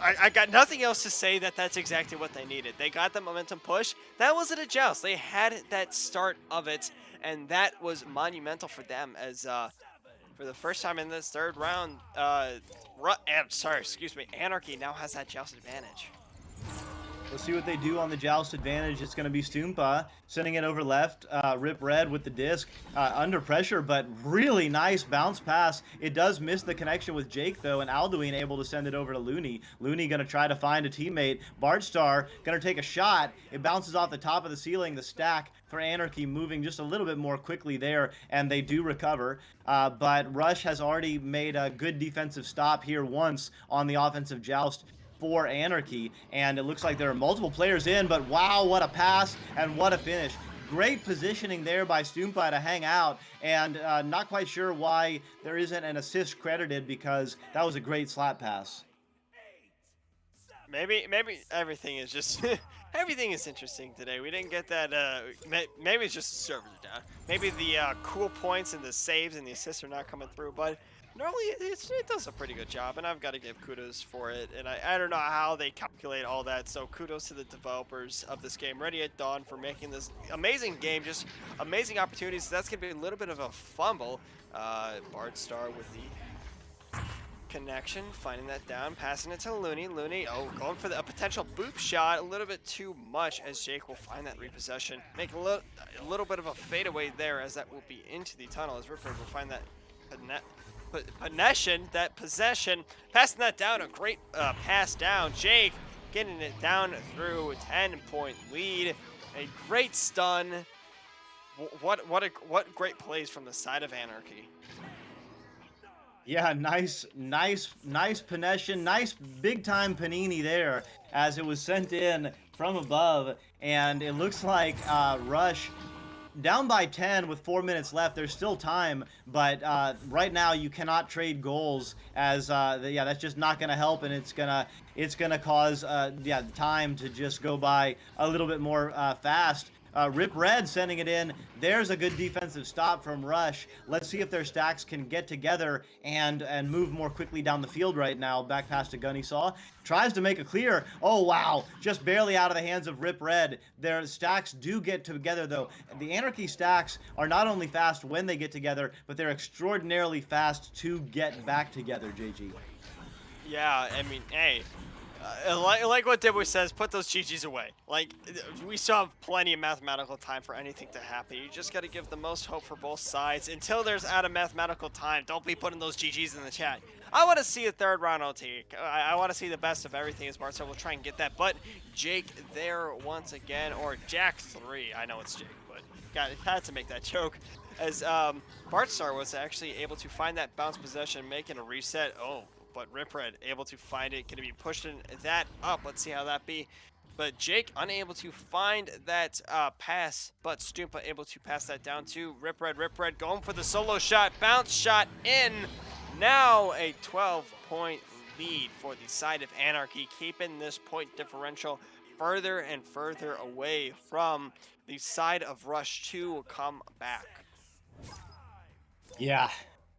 [SPEAKER 2] I got nothing else to say that's exactly what they needed. They got the momentum push. That wasn't a joust. They had that start of it, and that was monumental for them as for the first time in this third round, Anarchy now has that joust advantage.
[SPEAKER 1] Let's see what they do on the joust advantage. It's going to be Stoompa sending it over left. Rip Red with the disc under pressure, but really nice bounce pass. It does miss the connection with Jake, though, and Alduin able to send it over to Looney. Looney going to try to find a teammate. Bardstar going to take a shot. It bounces off the top of the ceiling. The stack for Anarchy moving just a little bit more quickly there, and they do recover. But Rush has already made a good defensive stop here once on the offensive joust for Anarchy, and it looks like there are multiple players in, but wow, what a pass and what a finish. Great positioning there by Stoompa to hang out, and not quite sure why there isn't an assist credited, because that was a great slap pass.
[SPEAKER 2] Maybe everything is just everything is interesting today. We didn't get that. Maybe it's just the servers are down. Maybe the cool points and the saves and the assists are not coming through. But normally it does a pretty good job, and I've got to give kudos for it. And I don't know how they calculate all that. So kudos to the developers of this game, Ready at Dawn, for making this amazing game. Just amazing opportunities. That's gonna be a little bit of a fumble. Bardstar with the connection, finding that down, passing it to Looney. Looney, going for a potential boop shot, a little bit too much, as Jake will find that repossession. Make a little bit of a fadeaway there, as that will be into the tunnel, as Ripper will find that possession, passing that down, a great pass down. Jake getting it down through, 10-point lead, a great stun. What great plays from the side of Anarchy.
[SPEAKER 1] Yeah, nice Panessian, nice big-time panini there, as it was sent in from above, and it looks like Rush down by 10 with 4 minutes left. There's still time, but right now you cannot trade goals, as that's just not going to help, and it's gonna cause time to just go by a little bit more fast. Rip Red sending it in. There's a good defensive stop from Rush. Let's see if their stacks can get together and move more quickly down the field right now. Back past to Gunny Saw. Tries to make a clear. Oh, wow. Just barely out of the hands of Rip Red. Their stacks do get together, though. The Anarchy stacks are not only fast when they get together, but they're extraordinarily fast to get back together, JG.
[SPEAKER 2] Yeah, I mean, hey. Like what Dibble says, put those GGs away. Like, we still have plenty of mathematical time for anything to happen. You just got to give the most hope for both sides until there's out of mathematical time. Don't be putting those GGs in the chat. I want to see a third round OT. I want to see the best of everything as Bardstar will try and get that. But Jake there once again, or Jack 3. I know it's Jake, but had to make that joke. As Bardstar was actually able to find that bounce possession, making a reset. Oh. But Rip Red able to find it, going to be pushing that up. Let's see how that be. But Jake unable to find that pass, but Stoompa able to pass that down to Rip Red. Rip Red going for the solo shot, bounce shot in. Now a 12-point lead for the side of Anarchy, keeping this point differential further and further away from the side of Rush to come back.
[SPEAKER 1] Yeah.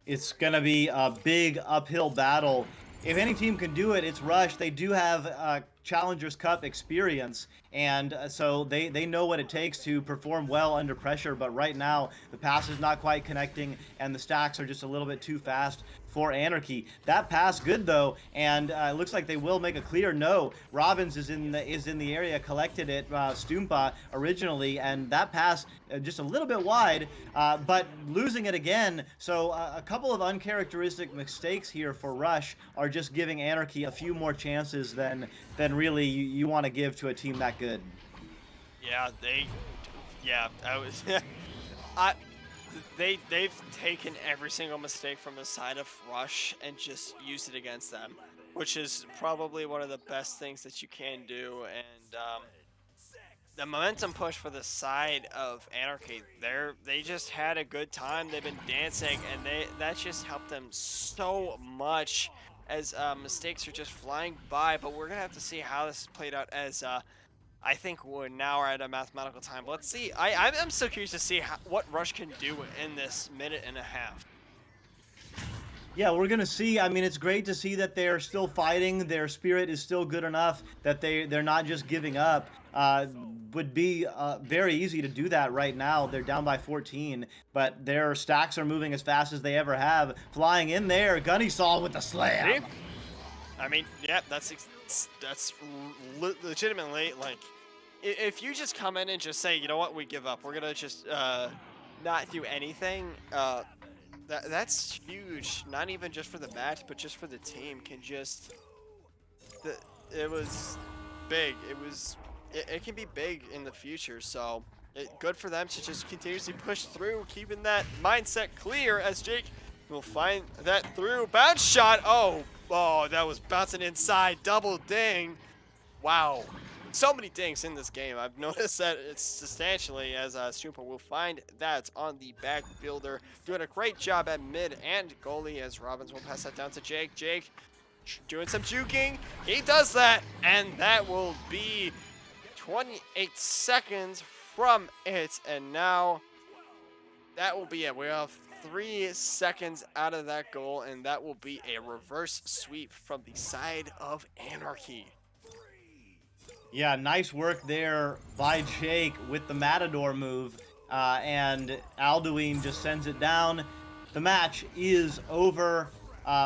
[SPEAKER 1] It's going to be a big uphill battle. If any team can do it, it's Rush. They do have Challengers Cup experience, and so they know what it takes to perform well under pressure, but right now the pass is not quite connecting, and the stacks are just a little bit too fast for Anarchy. That pass good, though, and it looks like they will make a clear. No, Robbins is in the area, collected it, Stoompa originally, and that pass just a little bit wide, but losing it again. So a couple of uncharacteristic mistakes here for Rush are just giving Anarchy a few more chances than really you want to give to a team that good.
[SPEAKER 2] Yeah, they've taken every single mistake from the side of Rush and just used it against them. which is probably one of the best things that you can do. And the momentum push for the side of Anarchy, they just had a good time. They've been dancing, and that just helped them so much as mistakes are just flying by. But we're gonna have to see how this is played out as I think we're now at a mathematical time. But let's see. I'm so curious to see what Rush can do in this minute and a half.
[SPEAKER 1] Yeah, we're gonna see. I mean, it's great to see that they're still fighting. Their spirit is still good enough that they're not just giving up. Would be very easy to do that right now. They're down by 14, but their stacks are moving as fast as they ever have. Flying in there, Gunny Saw with the slam.
[SPEAKER 2] I mean, yeah, that's legitimately like, if you just come in and just say, you know what, we give up. We're gonna just not do anything. That's huge. Not even just for the match, but just for the team. Can just it was big. It can be big in the future. So good for them to just continuously push through, keeping that mindset clear. As Jake will find that through bounce shot. Oh, that was bouncing inside. Double ding. Wow. So many dings in this game. I've noticed that it's substantially, as Super will find that on the back fielder. Doing a great job at mid and goalie, as Robbins will pass that down to Jake. Jake doing some juking. He does that, and that will be 28 seconds from it. And now that will be it. We have 3 seconds out of that goal, and that will be a reverse sweep from the side of Anarchy.
[SPEAKER 1] Yeah, nice work there by Jake with the Matador move, and Alduin just sends it down. The match is over.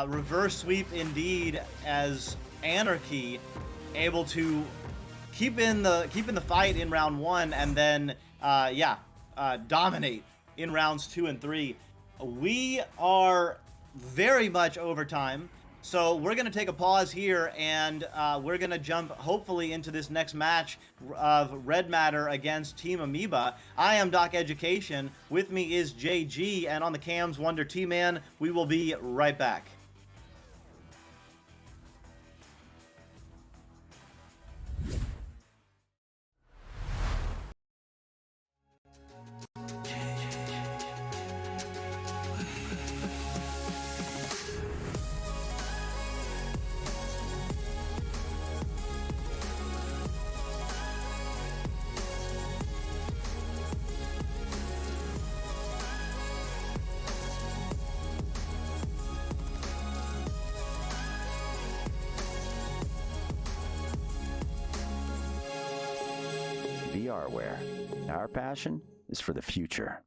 [SPEAKER 1] Reverse sweep indeed, as Anarchy able to keep in the fight in round 1, and then dominate in rounds 2 and 3. We are very much overtime. So we're going to take a pause here, and we're going to jump, hopefully, into this next match of Red Matter against Team Amoeba. I am DocEducation. With me is JG, and on the cams, Wonder T-Man. We will be right back.
[SPEAKER 3] VRware. Our passion is for the future.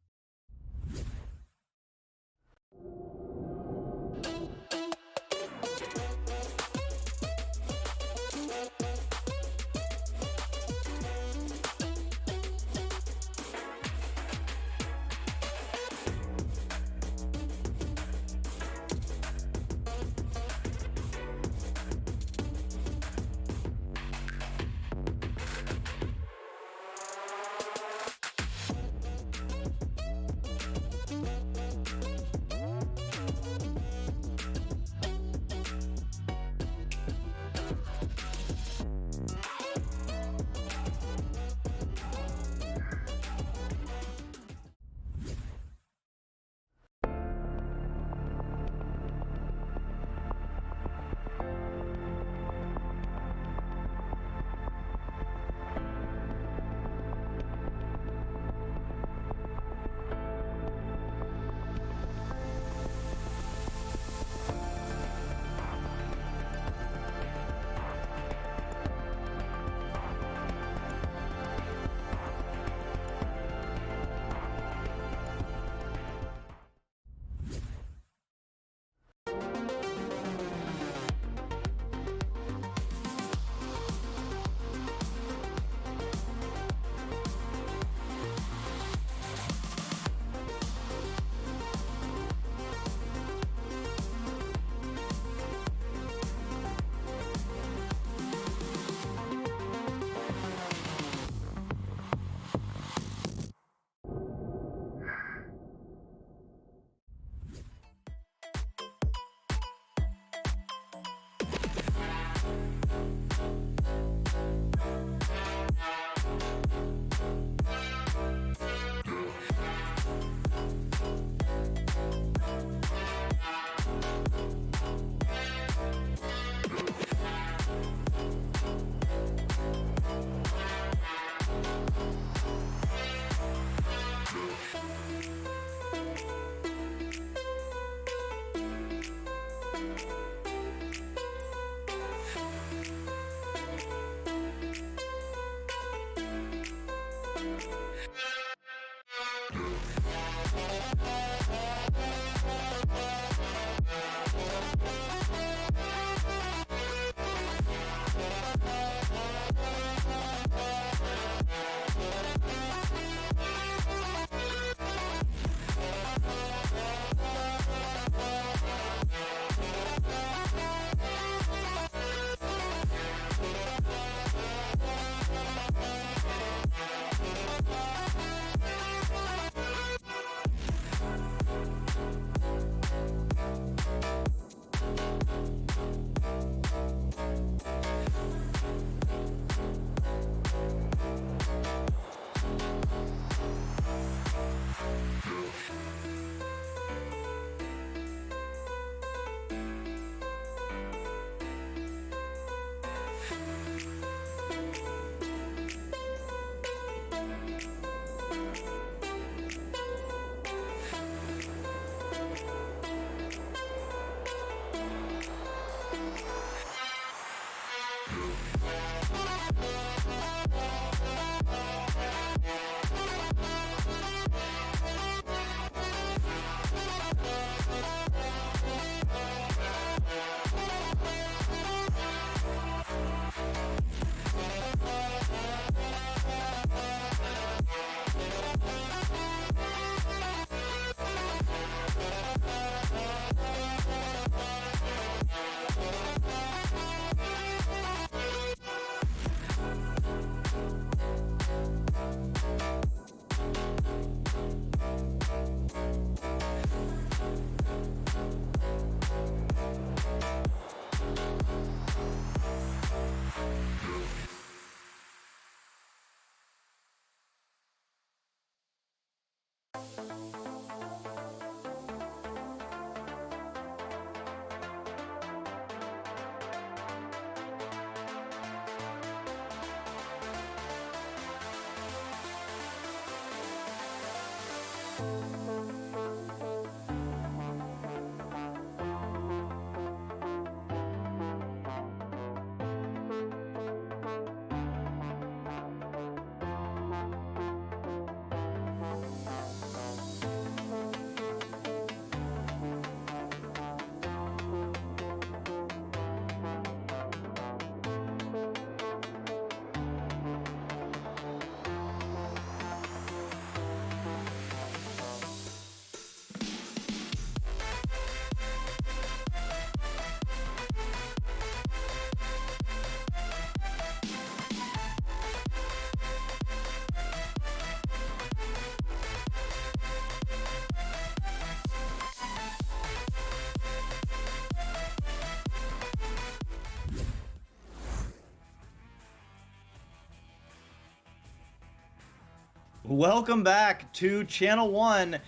[SPEAKER 1] Welcome back to Channel 1.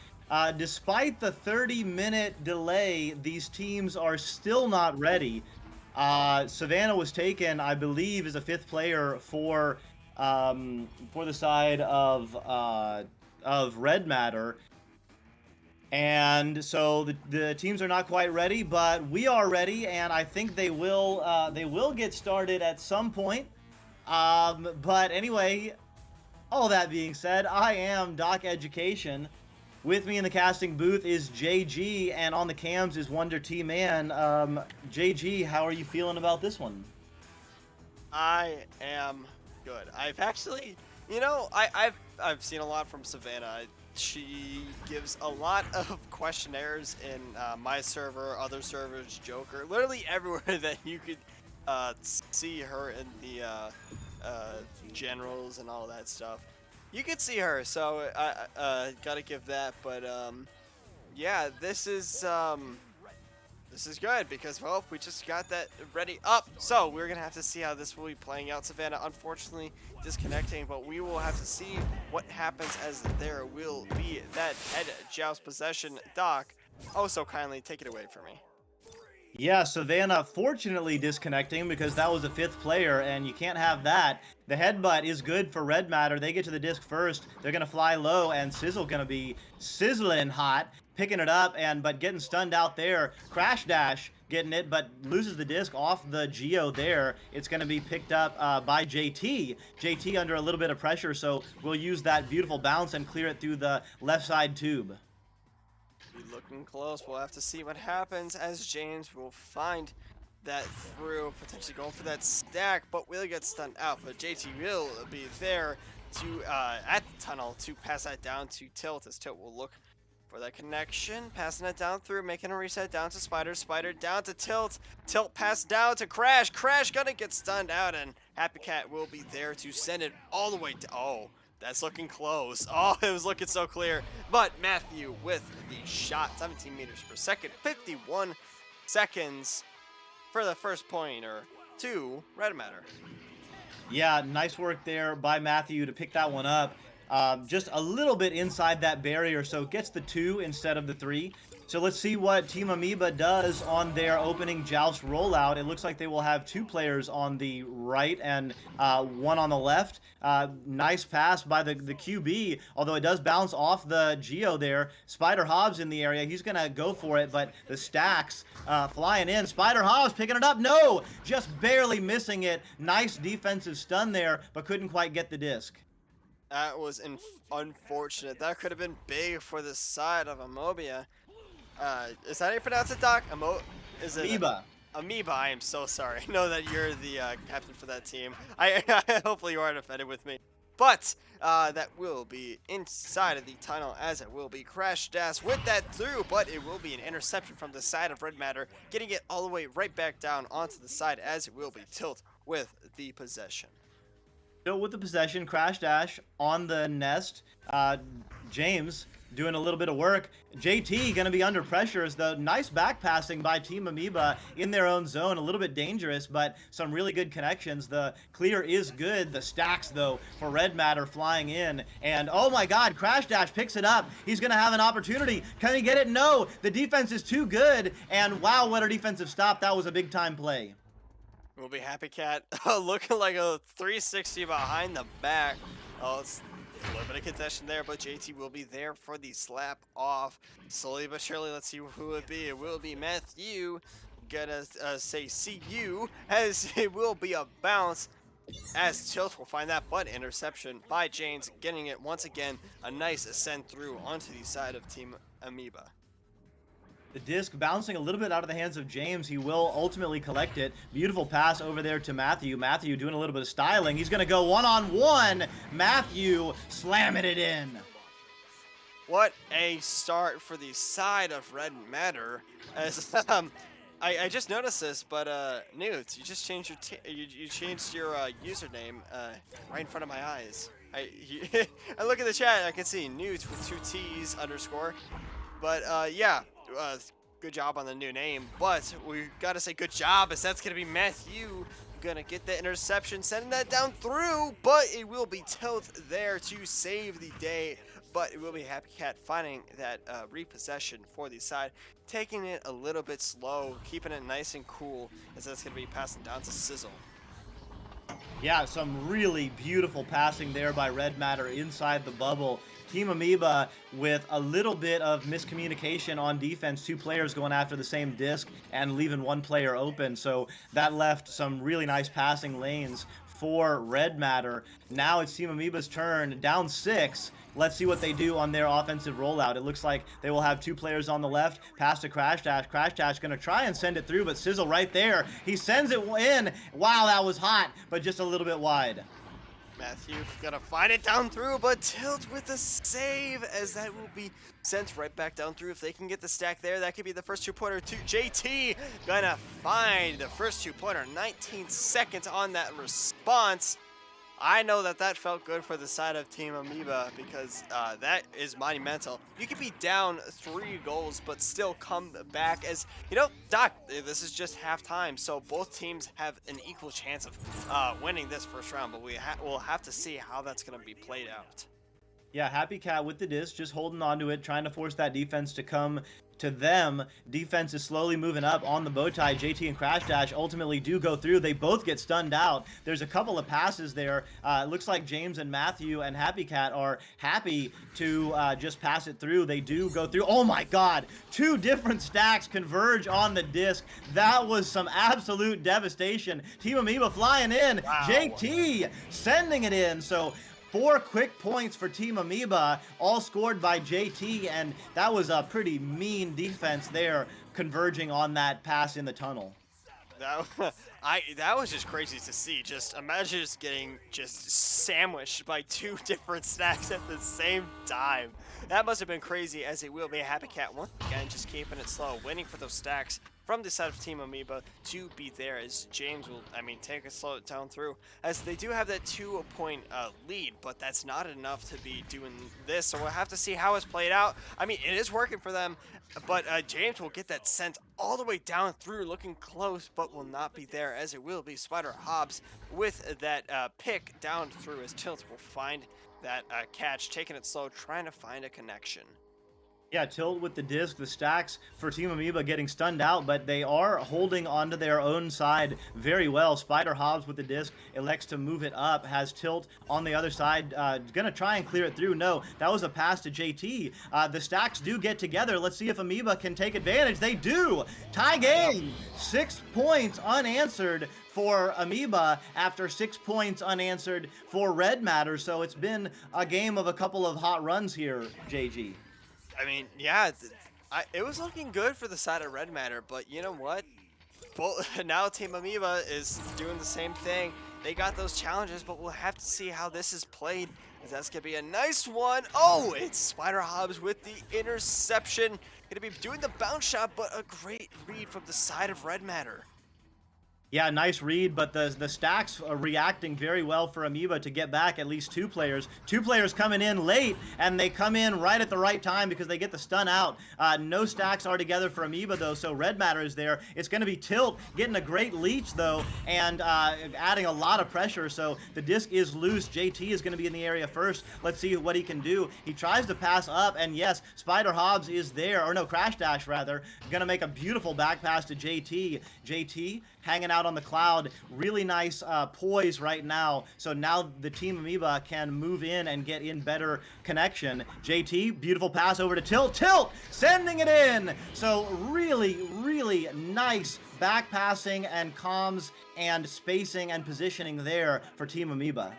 [SPEAKER 1] Despite the 30-minute delay, these teams are still not ready. Savannah was taken, I believe, as a 5th player for the side of Red Matter. And so the teams are not quite ready, but we are ready, and I think they will get started at some point. But anyway, all that being said, I am DocEducation. With me in the casting booth is JG, and on the cams is Wonder T-Man. JG, how are you feeling about this one?
[SPEAKER 2] I am good. I've actually, I've seen a lot from Savannah. She gives a lot of questionnaires in my server, other servers, Joker, literally everywhere that you could see her in the generals and all that stuff. You could see her, so I gotta give that. But yeah, this is good because, well, we just got that ready up. So we're gonna have to see how this will be playing out. Savannah, unfortunately, disconnecting, but we will have to see what happens as there will be that head joust possession. Doc, oh so kindly take it away from me.
[SPEAKER 1] Yeah, Savannah fortunately disconnecting because that was a 5th player, and you can't have that. The headbutt is good for Red Matter. They get to the disc first. They're going to fly low, and Sizzle going to be sizzling hot, picking it up, but getting stunned out there. Crash Dash getting it, but loses the disc off the Geo there. It's going to be picked up by JT. JT under a little bit of pressure, so we'll use that beautiful bounce and clear it through the left side tube.
[SPEAKER 2] Looking close. We'll have to see what happens as James will find that through, potentially going for that stack, but will get stunned out. But JT will be there to at the tunnel to pass that down to Tilt, as Tilt will look for that connection, passing it down through, making a reset down to Spider, Spider down to Tilt, Tilt pass down to Crash, Crash gonna get stunned out, and Happy Cat will be there to send it all the way to, oh, that's looking close. Oh, it was looking so clear. But Matthew with the shot, 17 meters per second, 51 seconds for the first pointer to Red Matter.
[SPEAKER 1] Yeah, nice work there by Matthew to pick that one up. Just a little bit inside that barrier, so gets the 2 instead of the 3. So let's see what Team Amoeba does on their opening Joust rollout. It looks like they will have 2 players on the right and 1 on the left. Nice pass by the QB, although it does bounce off the Geo there. Spider Hobbs in the area. He's going to go for it, but the stacks flying in. Spider Hobbs picking it up. No! Just barely missing it. Nice defensive stun there, but couldn't quite get the disc.
[SPEAKER 2] That was unfortunate. That could have been big for the side of Amoeba. Is that how you pronounce it, Doc? Is it
[SPEAKER 1] Amoeba.
[SPEAKER 2] Amoeba, I am so sorry. I know that you're the captain for that team. Hopefully you aren't offended with me. But that will be inside of the tunnel, as it will be Crash Dash with that through, but it will be an interception from the side of Red Matter, getting it all the way right back down onto the side, as it will be Tilt with the possession.
[SPEAKER 1] So with the possession, Crash Dash on the nest. James doing a little bit of work. JT going to be under pressure as the nice back passing by Team Amoeba in their own zone. A little bit dangerous, but some really good connections. The clear is good. The stacks, though, for Red Matter flying in. And, oh my god, Crash Dash picks it up. He's going to have an opportunity. Can he get it? No. The defense is too good. And, wow, what a defensive stop. That was a big-time play.
[SPEAKER 2] Will be Happy Cat looking like a 360 behind the back. Oh, it's a little bit of contention there, but JT will be there for the slap off. Slowly but surely, let's see who it be. It will be Matthew. Gonna say see you, as it will be a bounce, as Tilt will find that, but interception by James, getting it once again, a nice ascent through onto the side of Team Amoeba.
[SPEAKER 1] The disc bouncing a little bit out of the hands of James. He will ultimately collect it. Beautiful pass over there to Matthew. Matthew doing a little bit of styling. He's going to go one-on-one. Matthew slamming it in.
[SPEAKER 2] What a start for the side of Red Matter. As I just noticed this, but Newt, you just changed your you changed your username right in front of my eyes. I look at the chat. I can see Newt with 2 T's _ But yeah. Good job on the new name, but we gotta say good job, as that's gonna be Matthew gonna get the interception, sending that down through, but it will be Tilt there to save the day. But it will be Happy Cat finding that repossession for the side, taking it a little bit slow, keeping it nice and cool, as that's gonna be passing down to Sizzle.
[SPEAKER 1] Yeah, some really beautiful passing there by Red Matter inside the bubble. Team Amoeba with a little bit of miscommunication on defense, 2 players going after the same disc and leaving 1 player open. So that left some really nice passing lanes for Red Matter. Now it's Team Amoeba's turn, down 6. Let's see what they do on their offensive rollout. It looks like they will have 2 players on the left, pass to Crash Dash. Crash Dash going to try and send it through, but Sizzle right there. He sends it in. Wow, that was hot, but just a little bit wide.
[SPEAKER 2] Matthew gonna find it down through, but Tilt with a save, as that will be sent right back down through. If they can get the stack there, that could be the first 2-pointer to JT. Gonna find the first 2-pointer, 19 seconds on that response. I know that that felt good for the side of Team Amoeba, because that is monumental. You could be down 3 goals, but still come back. As you know, Doc, this is just halftime, so both teams have an equal chance of winning this first round. But we'll have to see how that's going to be played out.
[SPEAKER 1] Yeah, Happy Cat with the disc, just holding on to it, trying to force that defense to come to them. Defense is slowly moving up on the bow tie. JT and Crash Dash ultimately do go through. They both get stunned out. There's a couple of passes there. It looks like James and Matthew and Happy Cat are happy to just pass it through. They do go through. Oh my God, 2 different stacks converge on the disc. That was some absolute devastation. Team Amoeba flying in. Wow. JT sending it in. So 4 quick points for Team Amoeba, all scored by JT, and that was a pretty mean defense there, converging on that pass in the tunnel.
[SPEAKER 2] That was just crazy to see. Just imagine just getting just sandwiched by 2 different stacks at the same time. That must have been crazy, as it will be a Happy Cat once again, just keeping it slow, waiting for those stacks from the side of Team Amoeba to be there, as James will, take a slow it down through, as they do have that 2-point lead, but that's not enough to be doing this, so we'll have to see how it's played out. It is working for them, but James will get that sent all the way down through, looking close, but will not be there, as it will be Spider Hobbs with that pick down through, as Tilt will find that catch, taking it slow, trying to find a connection.
[SPEAKER 1] Yeah, Tilt with the disc, the stacks for Team Amoeba getting stunned out, but they are holding onto their own side very well. Spider Hobbs with the disc elects to move it up, has Tilt on the other side, gonna try and clear it through. No, that was a pass to JT. The stacks do get together. Let's see if Amoeba can take advantage. They do! Tie game! 6 points unanswered for Amoeba after 6 points unanswered for Red Matter. So it's been a game of a couple of hot runs here, JG.
[SPEAKER 2] Yeah, it was looking good for the side of Red Matter, but you know what? Now Team Amoeba is doing the same thing. They got those challenges, but we'll have to see how this is played, as that's going to be a nice one. Oh, it's Spider Hobbs with the interception. Going to be doing the bounce shot, but a great read from the side of Red Matter.
[SPEAKER 1] Yeah, nice read, but the stacks are reacting very well for Amoeba to get back at least 2 players. 2 players coming in late, and they come in right at the right time because they get the stun out. No stacks are together for Amoeba, though, so Red Matter is there. It's going to be Tilt getting a great leech, though, and adding a lot of pressure, so the disc is loose. JT is going to be in the area first. Let's see what he can do. He tries to pass up, and yes, Spider Hobbs is there, or no, Crash Dash, rather. Going to make a beautiful back pass to JT. JT hanging out on the cloud. Really nice poise right now. So now the Team Amoeba can move in and get in better connection. JT, beautiful pass over to Tilt. Tilt sending it in. So really, really nice back passing and comms and spacing and positioning there for Team Amoeba.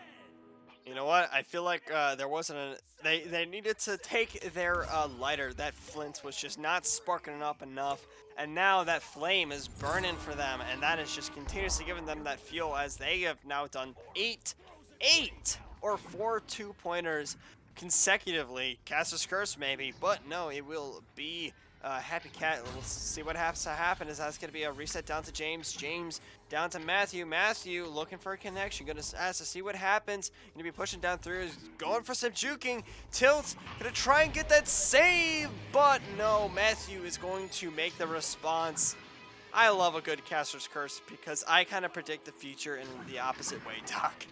[SPEAKER 2] You know what? I feel like there wasn't a... They needed to take their lighter. That flint was just not sparking up enough. And now that flame is burning for them. And that is just continuously giving them that fuel, as they have now done 8 or 4 2-pointers consecutively. Caster's Curse maybe. But no, it will be... Happy Cat. We'll see what has to happen. Is that's going to be a reset down to James. James down to Matthew. Matthew looking for a connection. Going to ask to see what happens. Going to be pushing down through. Going for some juking. Tilt. Going to try and get that save. But no, Matthew is going to make the response. I love a good caster's curse because I kind of predict the future in the opposite way, Doc.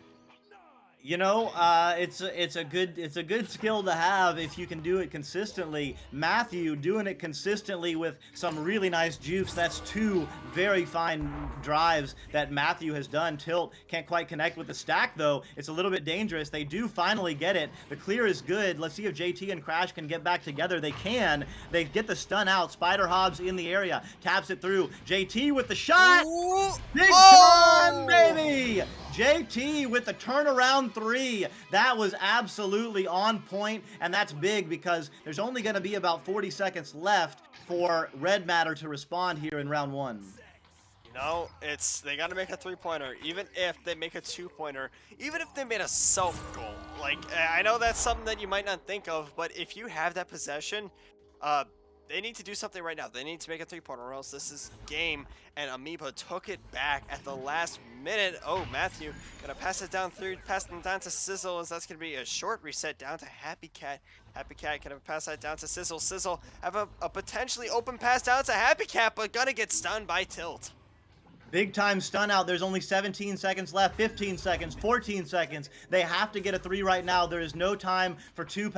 [SPEAKER 1] You know, it's a good skill to have if you can do it consistently. Matthew doing it consistently with some really nice jukes. That's two very fine drives that Matthew has done. Tilt can't quite connect with the stack though. It's a little bit dangerous. They do finally get it. The clear is good. Let's see if JT and Crash can get back together. They can. They get the stun out. Spider Hobbs in the area, taps it through. JT with the shot.
[SPEAKER 2] Ooh.
[SPEAKER 1] Big
[SPEAKER 2] Oh!
[SPEAKER 1] time, baby! JT with the turnaround 3. That was absolutely on point, and that's big because there's only going to be about 40 seconds left for Red Matter to respond here in round 1.
[SPEAKER 2] You know, they got to make a 3-pointer, even if they make a 2-pointer, even if they made a self-goal. Like, I know that's something that you might not think of, but if you have that possession, they need to do something right now. They need to make a 3-pointer or else this is game, and Amoeba took it back at the last minute. Oh, Matthew gonna pass it down through, passing down to Sizzle, as that's gonna be a short reset down to Happy Cat. Happy Cat gonna pass that down to Sizzle. Sizzle have a potentially open pass down to Happy Cat, but gonna get stunned by Tilt.
[SPEAKER 1] Big time stun out. There's only 17 seconds left, 15 seconds, 14 seconds. They have to get a 3 right now. There is no time for 2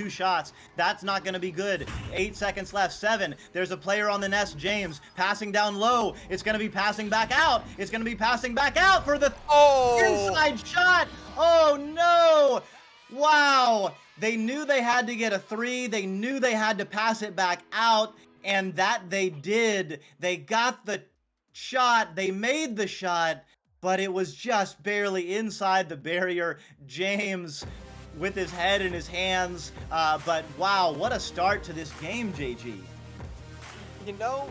[SPEAKER 1] shots. That's not going to be good. 8 seconds left, 7. There's a player on the nest, James, passing down low. It's going to be passing back out. It's going to be passing back out for the inside shot. Oh, no. Wow. They knew they had to get a 3. They knew they had to pass it back out, and that they did. They got the shot, they made the shot, but it was just barely inside the barrier. James with his head in his hands, but wow, what a start to this game, JG.
[SPEAKER 2] You know,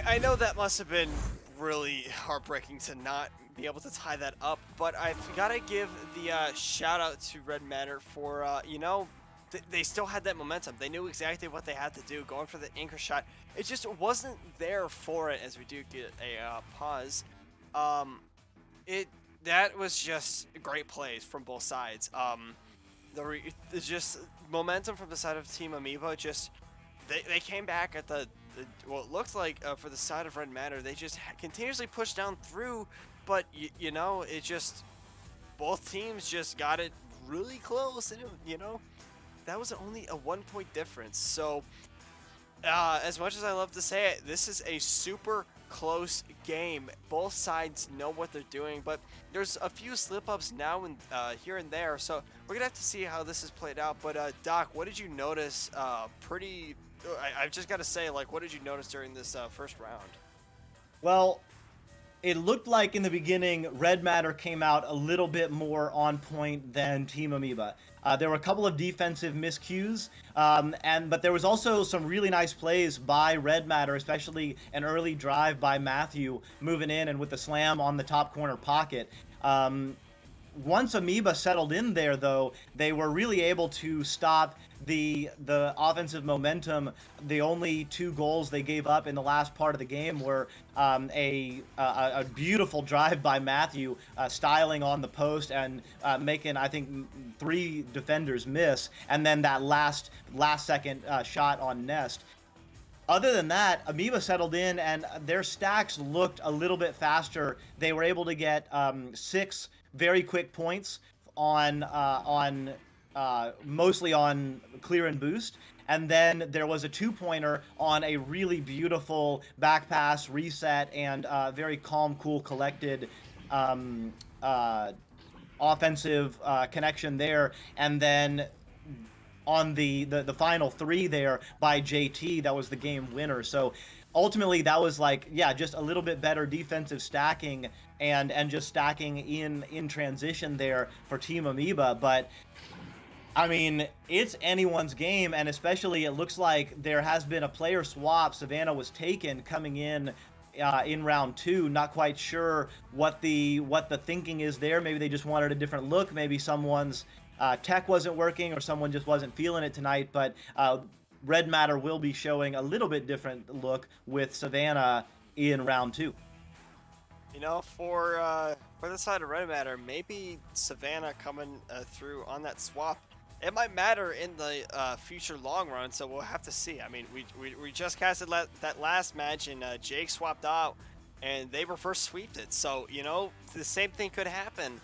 [SPEAKER 2] I know that must have been really heartbreaking to not be able to tie that up, but I've got to give the shout out to Red Matter for, you know, they still had that momentum. They knew exactly what they had to do, going for the anchor shot. It just wasn't there for it, as we do get a pause. That was just great plays from both sides. Just momentum from the side of Team Amoeba. Just they came back at well, it looked like for the side of Red Matter, they just continuously pushed down through, but you know, it just both teams just got it really close, and you know, that was only a 1-point difference. So as much as I love to say it, this is a super close game. Both sides know what they're doing, but there's a few slip-ups now and here and there, so we're gonna have to see how this is played out. But Doc, what did you notice? I've just got to say, like, what did you notice during this first round?
[SPEAKER 1] Well, it looked like in the beginning, Red Matter came out a little bit more on point than Team Amoeba. There were a couple of defensive miscues, but there was also some really nice plays by Red Matter, especially an early drive by Matthew moving in and with the slam on the top corner pocket. Once Amoeba settled in there, though, they were really able to stop the offensive momentum. The only 2 goals they gave up in the last part of the game were a beautiful drive by Matthew, styling on the post and making, I think, 3 defenders miss, and then that last second shot on Nest. Other than that, Amoeba settled in, and their stacks looked a little bit faster. They were able to get 6 very quick points on mostly on clear and boost, and then there was a 2-pointer on a really beautiful back pass reset and very calm, cool, collected offensive connection there, and then on the final 3 there by JT, that was the game winner. So ultimately that was like, yeah, just a little bit better defensive stacking and just stacking in transition there for Team Amoeba. But I mean, it's anyone's game, and especially it looks like there has been a player swap. Savannah was taken coming in round 2. Not quite sure what the thinking is there. Maybe they just wanted a different look. Maybe someone's tech wasn't working, or someone just wasn't feeling it tonight. But Red Matter will be showing a little bit different look with Savannah in round 2.
[SPEAKER 2] You know, for the side of Red Matter, maybe Savannah coming through on that swap it might matter in the future long run, so we'll have to see. I mean, we just casted that last match, and Jake swapped out, and they reverse sweeped it. So, you know, the same thing could happen.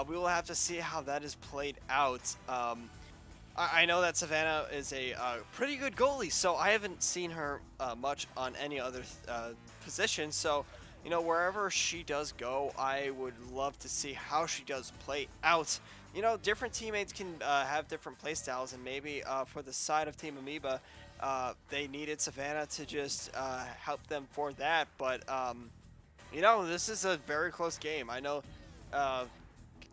[SPEAKER 2] We will have to see how that is played out. I know that Savannah is a pretty good goalie, so I haven't seen her much on any other position. So, you know, wherever she does go, I would love to see how she does play out. You know, different teammates can have different play styles, and maybe for the side of Team Amoeba, they needed Savannah to just help them for that. But, you know, this is a very close game. I know.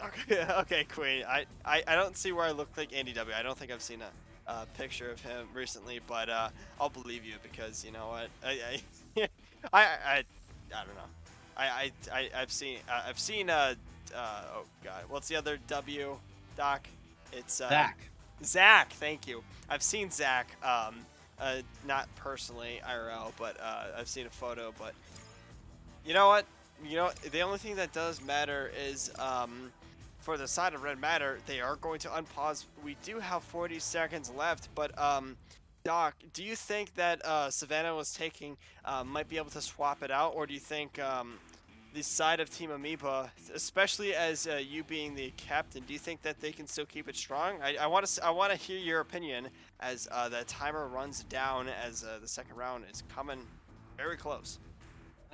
[SPEAKER 2] Okay, okay, Queen. I don't see where I look like Andy W. I don't think I've seen a picture of him recently, but I'll believe you because you know what I don't know. I've seen oh god, what's the other W, Doc? It's
[SPEAKER 1] Zach.
[SPEAKER 2] Zach. Thank you. I've seen Zach. Not personally IRL, but I've seen a photo. But you know what? You know, the only thing that does matter is for the side of Red Matter, they are going to unpause. We do have 40 seconds left, but Doc, do you think that Savannah was taking might be able to swap it out, or do you think the side of Team Amoeba, especially as you being the captain, do you think that they can still keep it strong? I want to hear your opinion as the timer runs down as the second round is coming very close.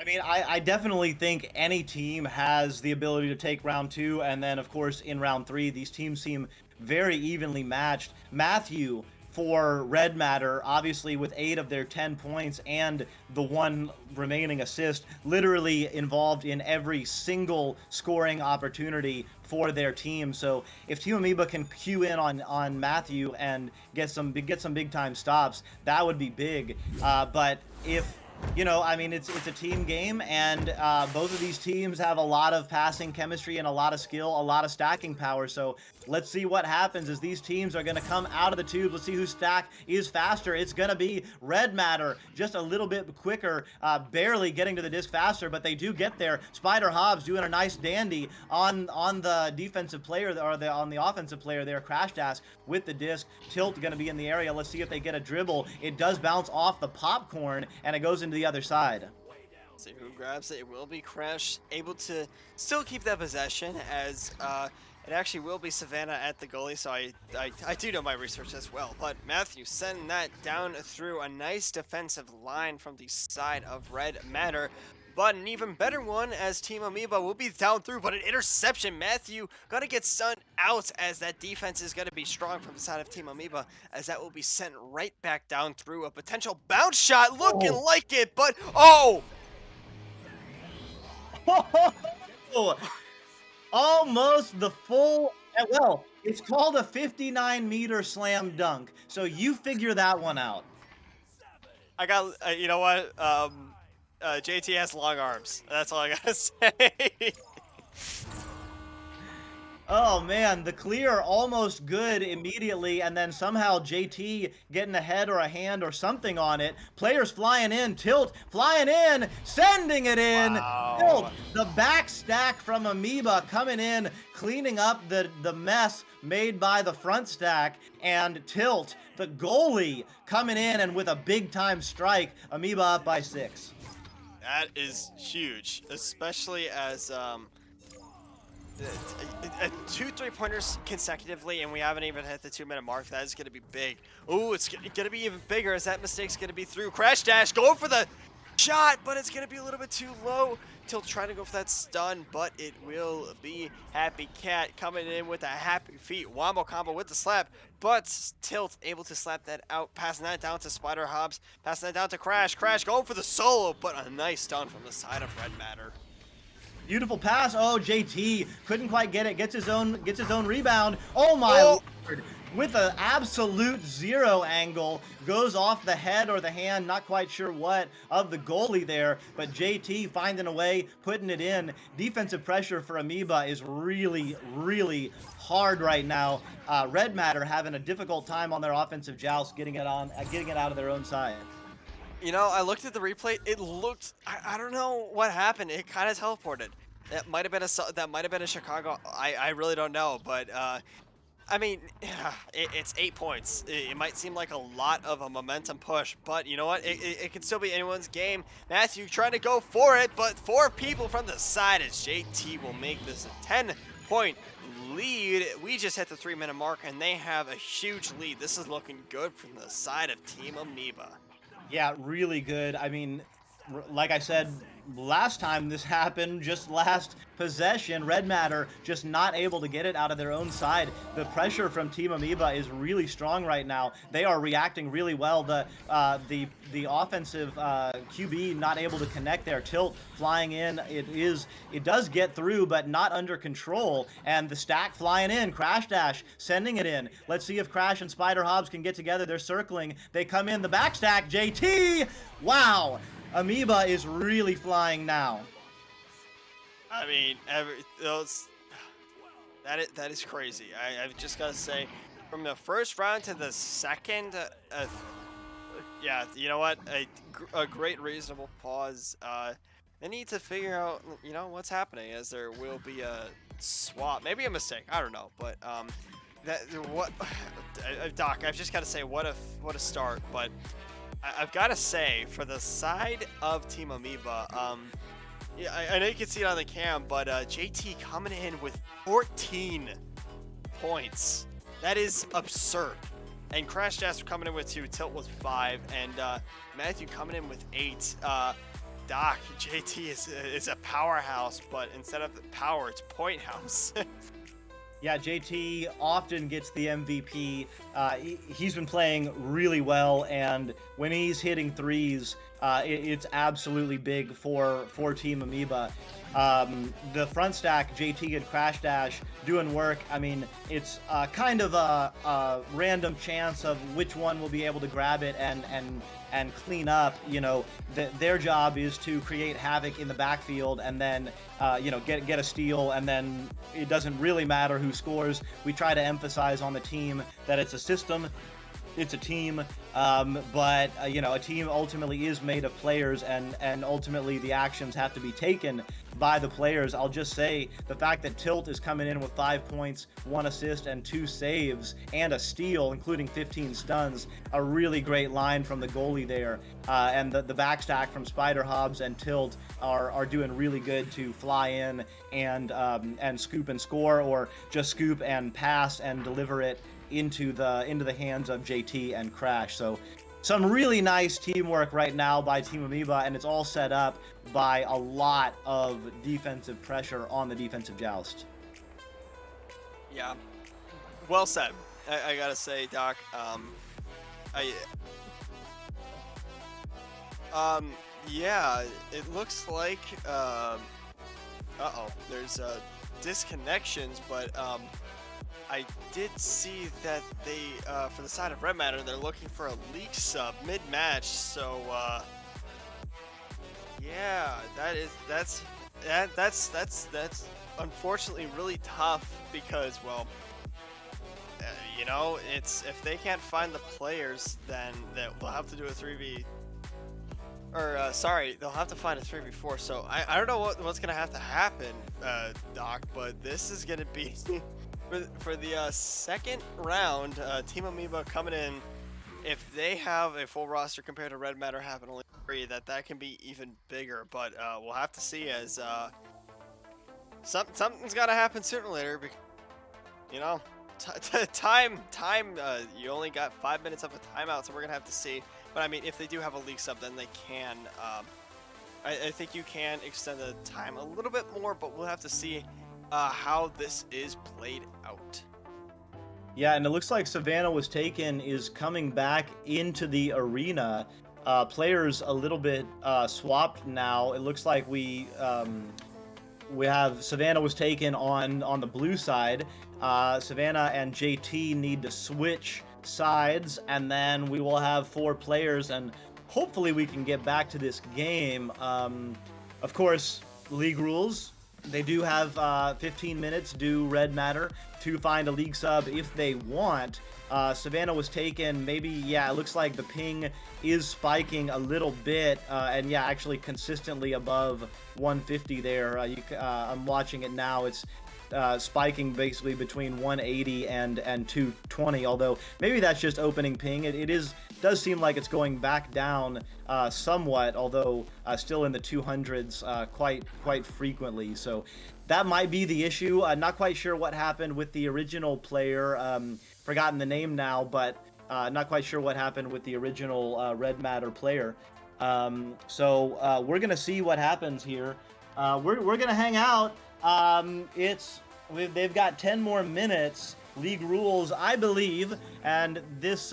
[SPEAKER 1] I mean, I definitely think any team has the ability to take round 2, and then, of course, in round 3, these teams seem very evenly matched. Matthew, for Red Matter, obviously with 8 of their 10 points and the 1 remaining assist, literally involved in every single scoring opportunity for their team. So if Team Amoeba can cue in on Matthew and get some big time stops, that would be big. But if you know, I mean, it's a team game, and both of these teams have a lot of passing chemistry and a lot of skill, a lot of stacking power. So let's see what happens as these teams are going to come out of the tube. Let's see whose stack is faster. It's going to be Red Matter, just a little bit quicker, barely getting to the disc faster, but they do get there. Spider Hobbs doing a nice dandy on the defensive player, or on the offensive player there, Crash Dash with the disc. Tilt going to be in the area. Let's see if they get a dribble. It does bounce off the popcorn, and it goes into the other side.
[SPEAKER 2] See who grabs it. It will be Crash, able to still keep that possession, as it actually will be Savannah at the goalie, so I do know my research as well. But Matthew sending that down through a nice defensive line from the side of Red Matter. But an even better one, as Team Amoeba will be down through, but an interception. Matthew gonna get stunned out, as that defense is gonna be strong from the side of Team Amoeba, as that will be sent right back down through a potential bounce shot, looking like it, but oh!
[SPEAKER 1] Almost the full, well, it's called a 59-meter slam dunk, so you figure that one out.
[SPEAKER 2] I got, you know what, JT has long arms. That's all I gotta say.
[SPEAKER 1] Oh man, the clear almost good immediately, and then somehow JT getting a head or a hand or something on it. Players flying in, Tilt flying in, sending it in.
[SPEAKER 2] Wow.
[SPEAKER 1] Tilt, the back stack from Amoeba coming in, cleaning up the mess made by the front stack, and Tilt, the goalie, coming in and with a big time strike. Amoeba up by 6.
[SPEAKER 2] That is huge, especially as 2 3-pointers consecutively, and we haven't even hit the 2-minute mark. That is going to be big. Ooh, it's going to be even bigger, as that mistake's going to be through. Crash Dash going for the shot, but it's going to be a little bit too low. Tilt trying to go for that stun, but it will be Happy Cat coming in with a happy feet wombo combo with the slap, but Tilt able to slap that out, passing that down to Spider Hobbs, passing that down to Crash. Crash going for the solo, but a nice stun from the side of Red Matter.
[SPEAKER 1] Beautiful pass. Oh, JT couldn't quite get it. Gets his own rebound. Oh my Lord. With an absolute 0 angle, goes off the head or the hand, not quite sure what, of the goalie there, but JT finding a way, putting it in. Defensive pressure for Amoeba is really, really hard right now. Red Matter having a difficult time on their offensive joust, getting it out of their own side.
[SPEAKER 2] You know, I looked at the replay. It looked, I don't know what happened. It kind of teleported. That might have been a Chicago. I really don't know, but I mean, it's 8 points. It might seem like a lot of a momentum push, but you know what? It can still be anyone's game. Matthew trying to go for it, but 4 people from the side as JT will make this a 10-point lead. We just hit the 3-minute mark, and they have a huge lead. This is looking good from the side of Team Amoeba.
[SPEAKER 1] Yeah, really good. I mean, like I said last time this happened, just last possession, Red Matter just not able to get it out of their own side. The pressure from Team Amoeba is really strong right now. They are reacting really well. The offensive QB not able to connect there. Tilt flying in. It does get through, but not under control. And the stack flying in. Crash Dash sending it in. Let's see if Crash and Spider Hobbs can get together. They're circling. They come in the backstack. JT! Wow! Amoeba is really flying now.
[SPEAKER 2] I mean, that is crazy. I've just got to say, from the first round to the second, yeah, you know what? A great reasonable pause. They need to figure out, you know, what's happening, as there will be a swap, maybe a mistake. I don't know, but Doc, I've just got to say, what a start. But I've got to say, for the side of Team Amoeba, yeah, I know you can see it on the cam, but JT coming in with 14 points. That is absurd. And Crash Dash coming in with 2, Tilt with 5, and Matthew coming in with 8. Doc, JT is a powerhouse, but instead of the power, it's point house.
[SPEAKER 1] Yeah, JT often gets the MVP. He's been playing really well, and when he's hitting threes, it's absolutely big for Team Amoeba. The front stack, JT and Crash Dash doing work. I mean, it's kind of a random chance of which one will be able to grab it and clean up. You know, their job is to create havoc in the backfield and then you know, get a steal, and then it doesn't really matter who scores. We try to emphasize on the team that it's a system. It's a team, but you know, a team ultimately is made of players, and ultimately the actions have to be taken by the players. I'll just say the fact that Tilt is coming in with 5 points, 1 assist, and 2 saves, and a steal, including 15 stuns, a really great line from the goalie there. And the backstack from Spider Hobbs and Tilt are doing really good to fly in and scoop and score, or just scoop and pass and deliver it into the hands of JT and Crash. So some really nice teamwork right now by Team Amoeba, and it's all set up by a lot of defensive pressure on the defensive joust.
[SPEAKER 2] Yeah, well said. I gotta say, Doc. Yeah, it looks like there's disconnections, but I did see that they, for the side of Red Matter, they're looking for a leak sub mid-match. So, yeah, that's unfortunately really tough, because, well, you know, it's, if they can't find the players, then they'll have to do a 3v. Or, sorry, they'll have to find a 3v4. So I don't know what's gonna have to happen, Doc, but this is gonna be. For the second round, Team Amoeba coming in, if they have a full roster compared to Red Matter having only 3, that can be even bigger. But we'll have to see, as something's got to happen sooner or later. Because, you know, time. You only got 5 minutes of a timeout, so we're gonna have to see. But I mean, if they do have a leak sub, then they can. I think you can extend the time a little bit more, but we'll have to see how this is played out.
[SPEAKER 1] Yeah, and it looks like Savannah Was Taken is coming back into the arena. Players a little bit swapped now. It looks like we have Savannah Was Taken on the blue side. Savannah and JT need to switch sides, and then we will have 4 players, and hopefully we can get back to this game. Of course, league rules. They do have 15 minutes, do Red Matter, to find a league sub if they want. Savannah was taken. Maybe, yeah, it looks like the ping is spiking a little bit, and yeah, actually consistently above 150 there. I'm watching it now. It's spiking basically between 180 and 220. Although maybe that's just opening ping. Does seem like it's going back down somewhat, although still in the 200s quite frequently. So that might be the issue. Not quite sure what happened with the original player. Forgotten the name now, but not quite sure what happened with the original Red Matter player. So we're gonna see what happens here. We're gonna hang out. They've got 10 more minutes. League rules, I believe, and this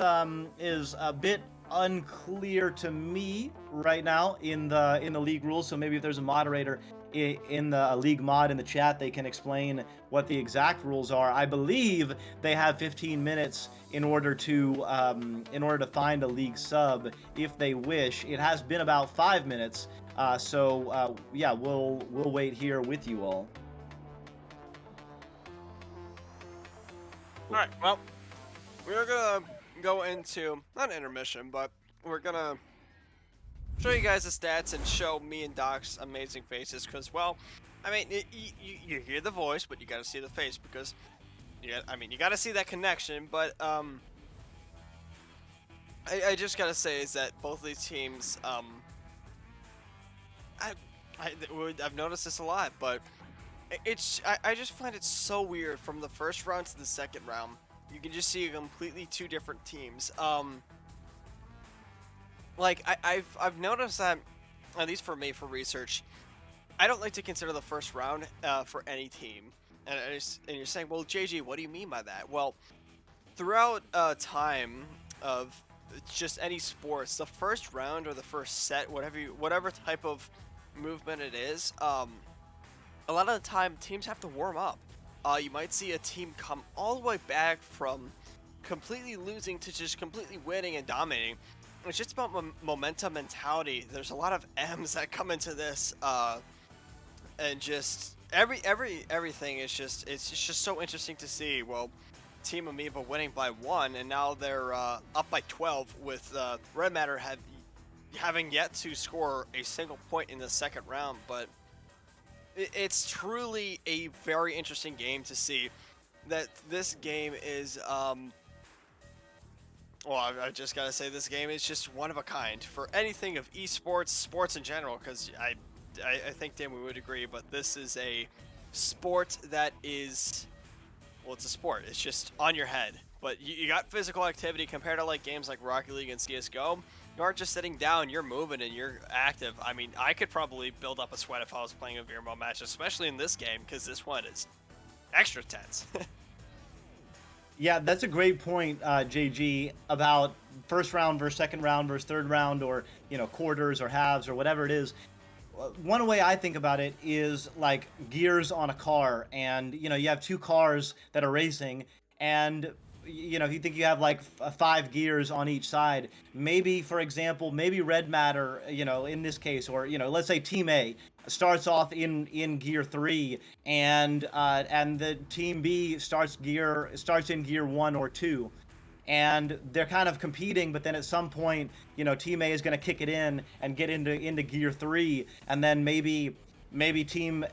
[SPEAKER 1] is a bit unclear to me right now in the league rules. So maybe if there's a moderator in the league mod in the chat, they can explain what the exact rules are. I believe they have 15 minutes in order to find a league sub if they wish. It has been about 5 minutes, so yeah, we'll wait here with you all.
[SPEAKER 2] All right, well, we're gonna go into not intermission, but we're gonna show you guys the stats and show me and Doc's amazing faces. Because, well, I mean, you hear the voice, but you gotta see the face because, you gotta see that connection. But I just gotta say is that both of these teams, I've noticed this a lot, but. I just find it so weird from the first round to the second round. You can just see completely two different teams. Like I've noticed that, at least for me, for research, I don't like to consider the first round for any team. And you're saying, well, JG, what do you mean by that? Well, throughout time of just any sports, the first round or the first set, whatever type of movement it is, a lot of the time, teams have to warm up. You might see a team come all the way back from completely losing to just completely winning and dominating. It's just about momentum mentality. There's a lot of M's that come into this, and just everything is it's just so interesting to see. Well, Team Amoeba winning by 1, and now they're up by 12 with Red Matter having yet to score a single point in the second round, but. It's truly a very interesting game to see. That this game is, well, I just gotta say this game is just one of a kind for anything of esports, sports in general. Because I think Dan we would agree, but this is a sport that is, well, it's a sport. It's just on your head. But you got physical activity compared to like games like Rocket League and CS:GO. You aren't just sitting down, you're moving and you're active. I mean, I could probably build up a sweat if I was playing a VRML match, especially in this game, because this one is extra tense.
[SPEAKER 1] Yeah, that's a great point, JG, about first round versus second round versus third round, or, quarters or halves or whatever it is. One way I think about it is like gears on a car, and, you have two cars that are racing, and if you think you have like 5 gears on each side, maybe, for example, maybe Red Matter, in this case, or, let's say Team A starts off in gear 3, and the Team B starts in gear 1 or 2. And they're kind of competing, but then at some point, Team A is going to kick it in and get into gear 3, and then maybe Team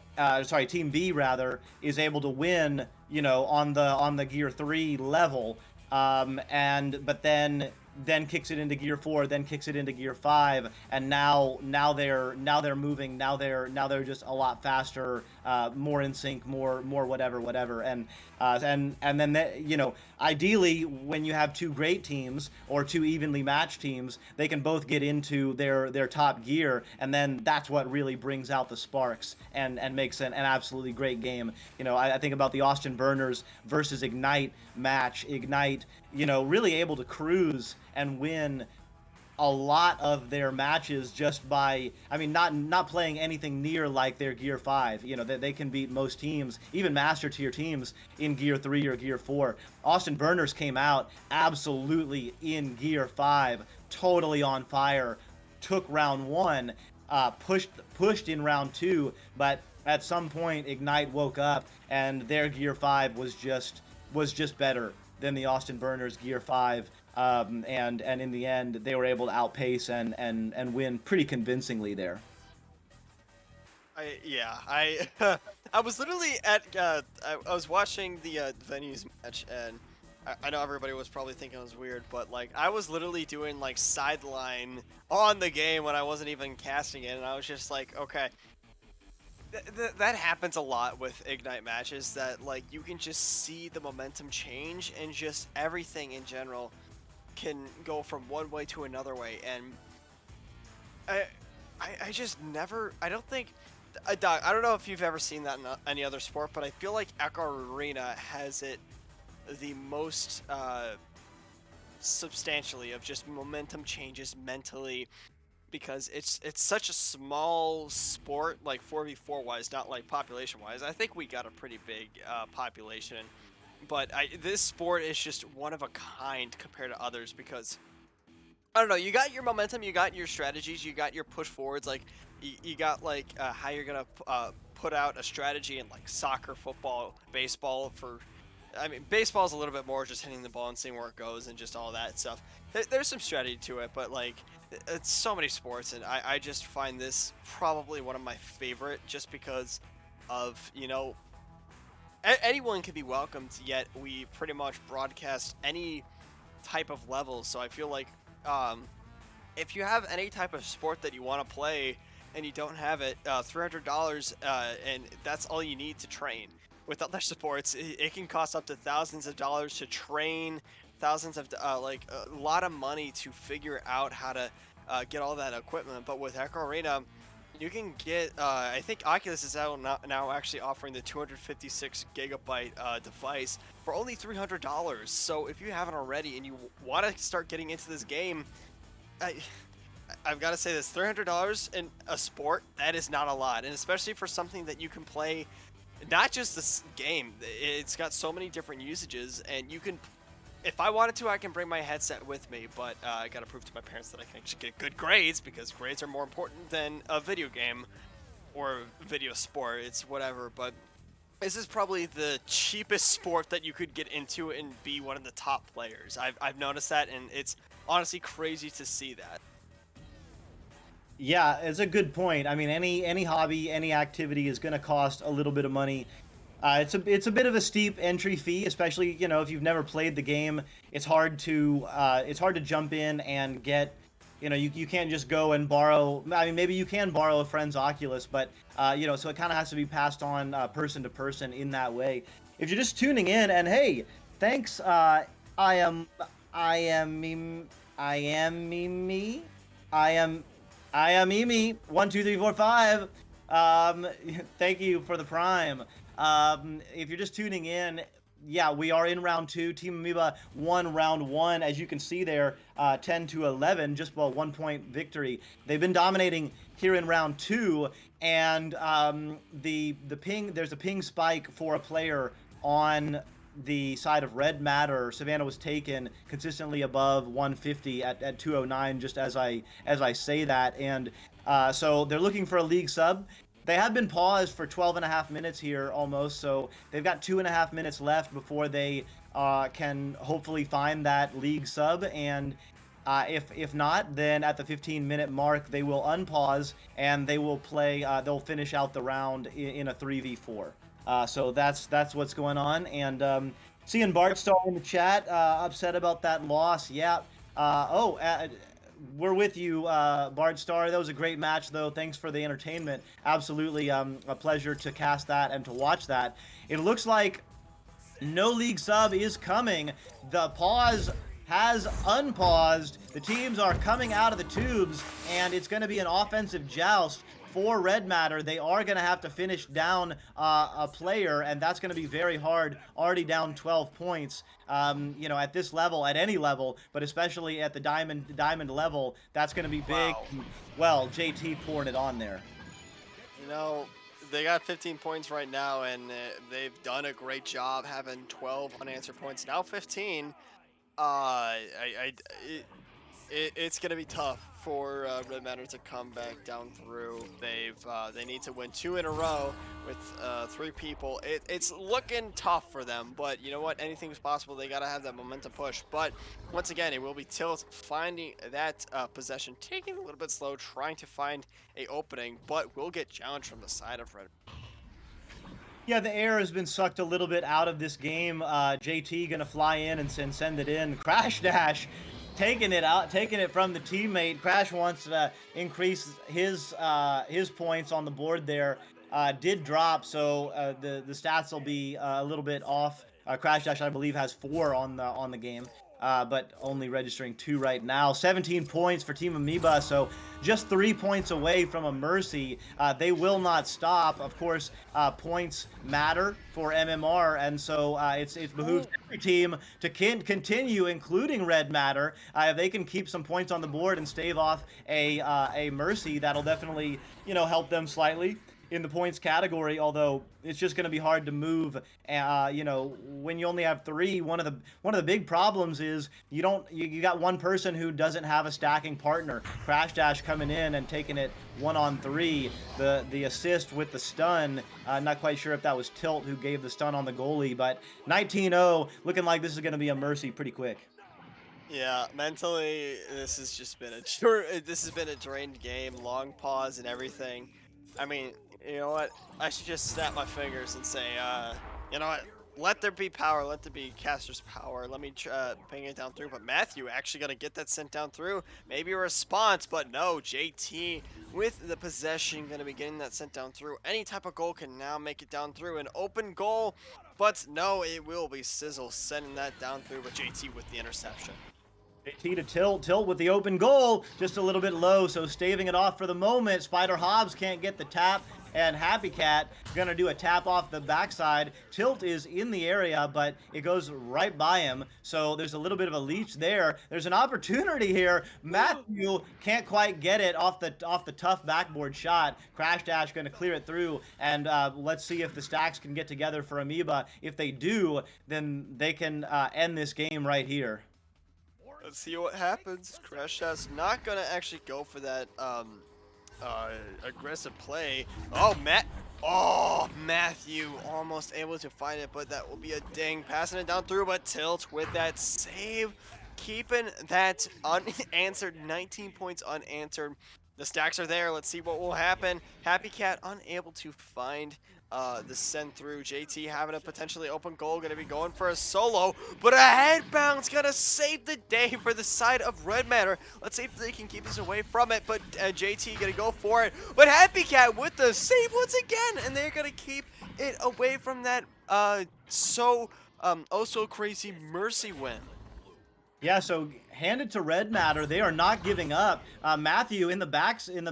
[SPEAKER 1] B rather is able to win, on the gear 3 level, but then kicks it into gear 4, then kicks it into gear 5, and now they're moving, now they're just a lot faster, more in sync, more whatever, and then ideally, when you have two great teams or two evenly matched teams, they can both get into their top gear, and then that's what really brings out the sparks and makes an absolutely great game. I think about the Austin Burners versus Ignite match. Ignite, really able to cruise and win a lot of their matches just by, not playing anything near like their gear 5. They can beat most teams, even master tier teams, in gear 3 or gear 4. Austin Burners came out absolutely in gear 5, totally on fire, took round 1, pushed in round 2, but at some point Ignite woke up and their gear 5 was just better than the Austin Burners Gear 5. And in the end, they were able to outpace and win pretty convincingly there.
[SPEAKER 2] I I was literally at I was watching the venues match, and I know everybody was probably thinking it was weird, but like I was literally doing like sideline on the game when I wasn't even casting it, and I was just like, okay, that happens a lot with Ignite matches, that like you can just see the momentum change, and just everything in general can go from one way to another way. And I just never, I don't think, Doc, I don't know if you've ever seen that in any other sport, but I feel like Echo Arena has it the most substantially, of just momentum changes mentally, because it's such a small sport, like 4v4 wise, not like population wise. I think we got a pretty big population, but this sport is just one of a kind compared to others, because I don't know, you got your momentum, you got your strategies, you got your push forwards, like you got like how you're gonna put out a strategy in like soccer, football, baseball. For I mean, baseball is a little bit more just hitting the ball and seeing where it goes and just all that stuff. There's some strategy to it, but like it's so many sports, and I just find this probably one of my favorite, just because of, you know, anyone can be welcomed, yet we pretty much broadcast any type of level. So I feel like um, if you have any type of sport that you want to play and you don't have it, $300, and that's all you need to train. With other sports, it can cost up to thousands of dollars to train, thousands of like a lot of money to figure out how to get all that equipment. But with Echo Arena, you can get, I think Oculus is out now actually offering the 256 gigabyte device for only $300. So if you haven't already and you want to start getting into this game, I've got to say this, $300 in a sport, that is not a lot. And especially for something that you can play, not just this game, it's got so many different usages, and you can, if I wanted to, I can bring my headset with me, but I gotta prove to my parents that I can actually get good grades, because grades are more important than a video game or video sport. It's whatever, but this is probably the cheapest sport that you could get into and be one of the top players. I've noticed that, and it's honestly crazy to see that.
[SPEAKER 1] Yeah, it's a good point. I mean, any hobby, any activity is going to cost a little bit of money. It's a bit of a steep entry fee, especially, you know, if you've never played the game. It's hard to jump in and get, you know, you can't just go and borrow. I mean, maybe you can borrow a friend's Oculus, but you know, so it kind of has to be passed on person to person in that way. If you're just tuning in, and hey, thanks. I am I am me I am me I am I am Mimi, 1, 2, 3, 4, 5. Thank you for the prime. If you're just tuning in, yeah, we are in round 2. Team Amoeba won round 1, as you can see there, 10-11, just about 1-point victory. They've been dominating here in round 2, and the ping, there's a ping spike for a player on the side of Red Matter. Savannah was taken consistently above 150 at 209, just as I say that. And so they're looking for a league sub. They have been paused for 12.5 minutes here almost, so they've got 2.5 minutes left before they can hopefully find that league sub. And if not, then at the 15-minute mark they will unpause and they will play. They'll finish out the round in a 3v4. So that's what's going on. And seeing Bart Star in the chat, upset about that loss. Yeah. We're with you, Bart Star. That was a great match, though. Thanks for the entertainment. Absolutely a pleasure to cast that and to watch that. It looks like no league sub is coming. The pause has unpaused. The teams are coming out of the tubes, and it's going to be an offensive joust for Red Matter. They are going to have to finish down a player, and that's going to be very hard. Already down 12 points. You know, at this level, at any level, but especially at the diamond level, that's going to be big.
[SPEAKER 2] Wow.
[SPEAKER 1] Well, JT pouring it on there.
[SPEAKER 2] You know, they got 15 points right now, and they've done a great job having 12 unanswered points. Now 15. it's gonna be tough for Red Matter to come back down through. They need to win 2 in a row with 3 people. It's looking tough for them, but you know what? Anything's possible. They gotta have that momentum push. But once again, it will be Tilt finding that possession, taking it a little bit slow, trying to find a opening, but will get challenged from the side of Red.
[SPEAKER 1] Yeah, the air has been sucked a little bit out of this game. JT gonna fly in and send it in. Crash Dash taking it from the teammate. Crash wants to increase his points on the board there. Did drop, so the stats will be a little bit off. Crash Dash, I believe, has 4 on the game. But only registering 2 right now. 17 points for Team Amoeba, so just 3 points away from a Mercy. They will not stop. Of course, points matter for MMR, and so it behooves every team to continue, including Red Matter. If they can keep some points on the board and stave off a Mercy, that'll definitely help them slightly in the points category, although it's just going to be hard to move. When you only have 3, one of the big problems is you got one person who doesn't have a stacking partner. Crash Dash coming in and taking it 1-on-3. The assist with the stun. Not quite sure if that was Tilt who gave the stun on the goalie, but 19-0, looking like this is going to be a Mercy pretty quick.
[SPEAKER 2] Yeah, mentally, this has been a drained game, long pause and everything. I mean, you know what? I should just snap my fingers and say, you know what? Let there be power. Let there be caster's power. Let me ping it down through. But Matthew actually going to get that sent down through. Maybe a response, but no. JT with the possession going to be getting that sent down through. Any type of goal can now make it down through. An open goal, but no, it will be Sizzle sending that down through, but JT with the interception.
[SPEAKER 1] JT to Tilt with the open goal, just a little bit low, so staving it off for the moment. Spider Hobbs can't get the tap, and Happy Cat gonna do a tap off the backside. Tilt is in the area, but it goes right by him, so there's a little bit of a leech there. There's an opportunity here. Matthew can't quite get it off the tough backboard shot. Crash Dash gonna clear it through, and let's see if the stacks can get together for Amoeba. If they do, then they can end this game right here.
[SPEAKER 2] Let's see what happens. Crash Dash not gonna actually go for that aggressive play. Oh, Matthew almost able to find it, but that will be a ding. Passing it down through, but Tilt with that save, keeping that unanswered. 19 points unanswered. The stacks are there. Let's see what will happen. Happy Cat unable to find the send through. JT having a potentially open goal, gonna be going for a solo, but a head bounce gonna save the day for the side of Red Matter. Let's see if they can keep us away from it, but JT gonna go for it, but Happy Cat with the save once again, and they're gonna keep it away from that oh so crazy Mercy win.
[SPEAKER 1] Yeah, so handed to Red Matter, they are not giving up. Matthew in the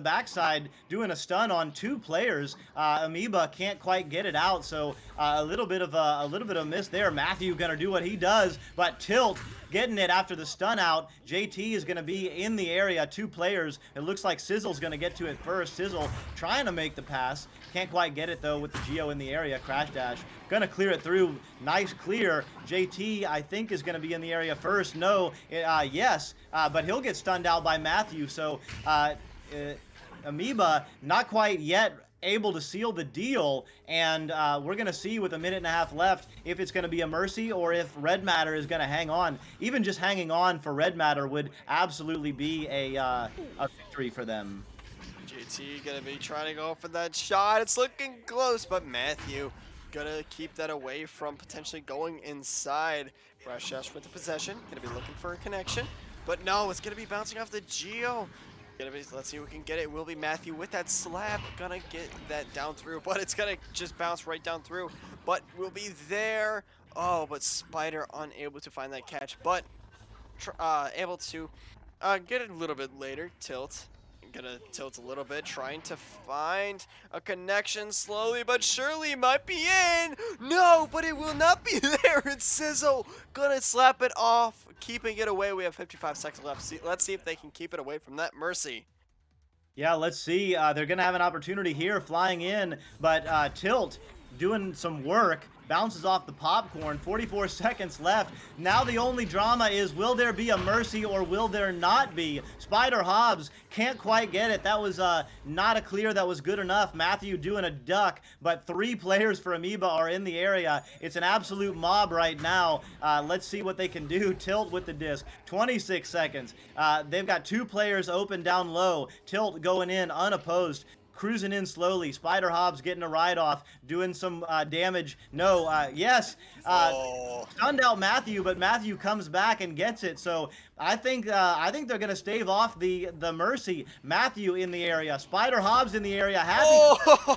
[SPEAKER 1] backside doing a stun on 2 players. Amoeba can't quite get it out, so a little bit of a miss there. Matthew gonna do what he does, but Tilt getting it after the stun out. JT is gonna be in the area, 2 players. It looks like Sizzle's gonna get to it first. Sizzle trying to make the pass, can't quite get it though with the Geo in the area. Crash Dash gonna clear it through, nice clear. JT I think is gonna be in the area first. No, yes, but he'll get stunned out by Matthew. So Amoeba not quite yet able to seal the deal, and we're gonna see with a minute and a half left if it's gonna be a Mercy or if Red Matter is gonna hang on. Even just hanging on for Red Matter would absolutely be a victory for them.
[SPEAKER 2] JT gonna be trying to go for that shot. It's looking close, but Matthew gonna keep that away from potentially going inside. Crash Dash with the possession, gonna be looking for a connection, but no, it's gonna be bouncing off the Geo. Let's see who can get it. It will be Matthew with that slap, gonna get that down through, but it's gonna just bounce right down through, but we'll be there. Oh, but Spider unable to find that catch, but able to get it a little bit later. Tilt gonna tilt a little bit, trying to find a connection slowly but surely. Might be in. No, but it will not be there. It's Sizzle gonna slap it off, keeping it away. We have 55 seconds left. Let's see if they can keep it away from that Mercy.
[SPEAKER 1] Yeah, let's see. They're gonna have an opportunity here, flying in, but Tilt doing some work. Bounces off the popcorn. 44 seconds left. Now the only drama is, will there be a mercy or will there not be? Spider Hobbs can't quite get it. That was not a clear that was good enough. Matthew doing a duck, but 3 players for Amoeba are in the area. It's an absolute mob right now. Let's see what they can do. Tilt with the disc. 26 seconds. They've got 2 players open down low. Tilt going in unopposed. Cruising in slowly. Spider Hobbs getting a ride off, doing some damage. No, yes. Stunned out Matthew, but Matthew comes back and gets it. So I think they're gonna stave off the mercy. Matthew in the area, Spider Hobbs in the area. Happy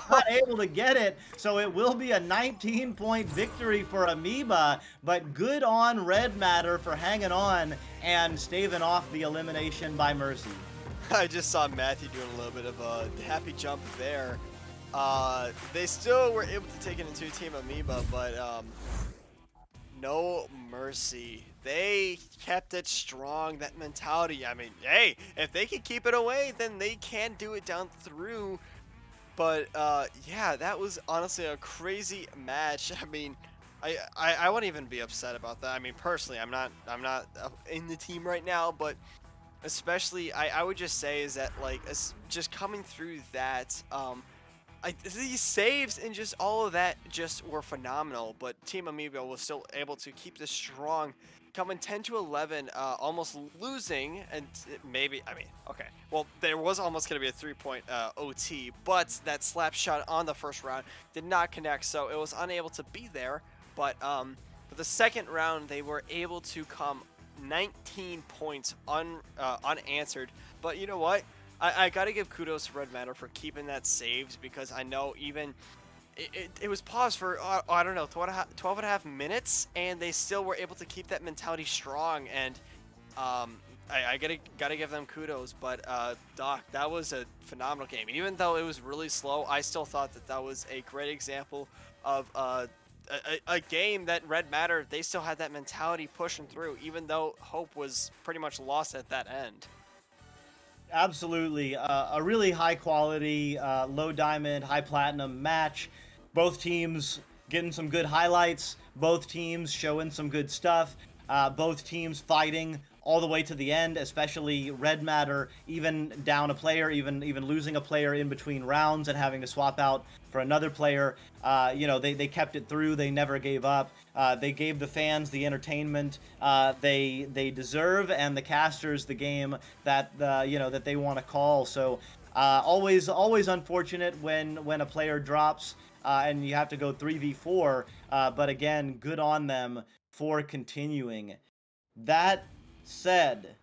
[SPEAKER 1] not able to get it. So it will be a 19-point victory for Amoeba. But good on Red Matter for hanging on and staving off the elimination by mercy.
[SPEAKER 2] I just saw Matthew doing a little bit of a happy jump there. They still were able to take it into Team Amoeba, but no mercy. They kept it strong, that mentality. I mean, hey, if they can keep it away, then they can do it down through. But yeah, that was honestly a crazy match. I mean, I wouldn't even be upset about that. I mean, personally, I'm not in the team right now, but especially, I would just say is that, like, just coming through that, these saves and just all of that just were phenomenal. But Team Amoeba was still able to keep this strong, coming 10-11, almost losing, and maybe, I mean, okay, well, there was almost going to be a 3-point OT, but that slap shot on the first round did not connect, so it was unable to be there. But for the second round, they were able to come 19 points unanswered. But you know what? I gotta give kudos to Red Matter for keeping that saved, because I know even it was paused for I don't know, 12 and a half minutes, and they still were able to keep that mentality strong. And I gotta give them kudos. But Doc, that was a phenomenal game. Even though it was really slow, I still thought that was a great example of a game that Red Matter, they still had that mentality pushing through, even though hope was pretty much lost at that end.
[SPEAKER 1] Absolutely. A really high quality, low diamond, high platinum match. Both teams getting some good highlights. Both teams showing some good stuff. Both teams fighting all the way to the end, especially Red Matter, even down a player, even losing a player in between rounds and having to swap out for another player. You know, they kept it through. They never gave up. They gave the fans the entertainment they deserve, and the casters the game that you know, that they want to call. So always unfortunate when a player drops and you have to go 3v4. But again, good on them for continuing. That said,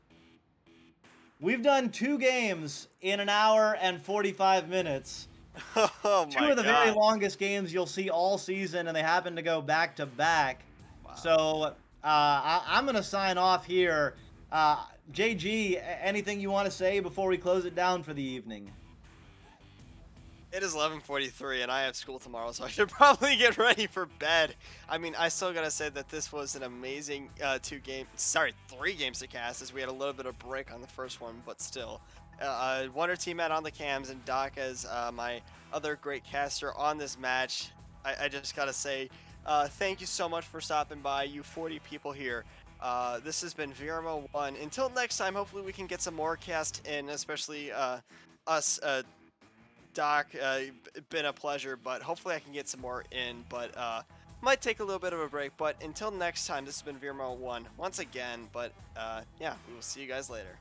[SPEAKER 1] we've done 2 games in 1 hour and 45 minutes.
[SPEAKER 2] Oh my
[SPEAKER 1] 2 of the
[SPEAKER 2] God.
[SPEAKER 1] very longest games you'll see all season, and they happen to go back to back.
[SPEAKER 2] Wow.
[SPEAKER 1] So I'm gonna sign off here. JG, anything you want to say before we close it down for the evening?
[SPEAKER 2] It is 11:43 and I have school tomorrow, so I should probably get ready for bed. I mean, I still gotta say that this was an amazing 3 games to cast, as we had a little bit of break on the first one, but still. Wonder Team Matt on the cams, and Doc as my other great caster on this match. I just gotta say, thank you so much for stopping by, you 40 people here. This has been VRML 1. Until next time, hopefully we can get some more cast in, especially us. Doc, been a pleasure, but hopefully I can get some more in, but might take a little bit of a break. But until next time, this has been VRML 1 once again, but yeah, we will see you guys later.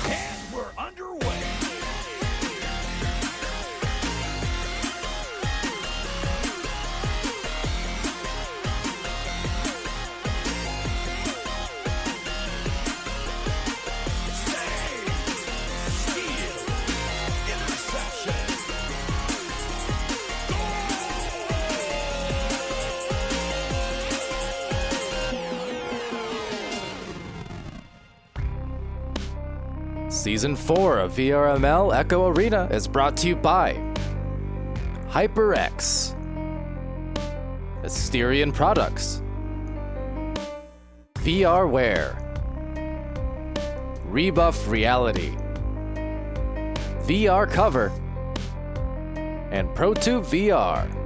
[SPEAKER 4] And we're underway.
[SPEAKER 5] Season 4 of VRML Echo Arena is brought to you by HyperX, Asterion Products, VRware, Rebuff Reality, VR Cover, and ProTube VR.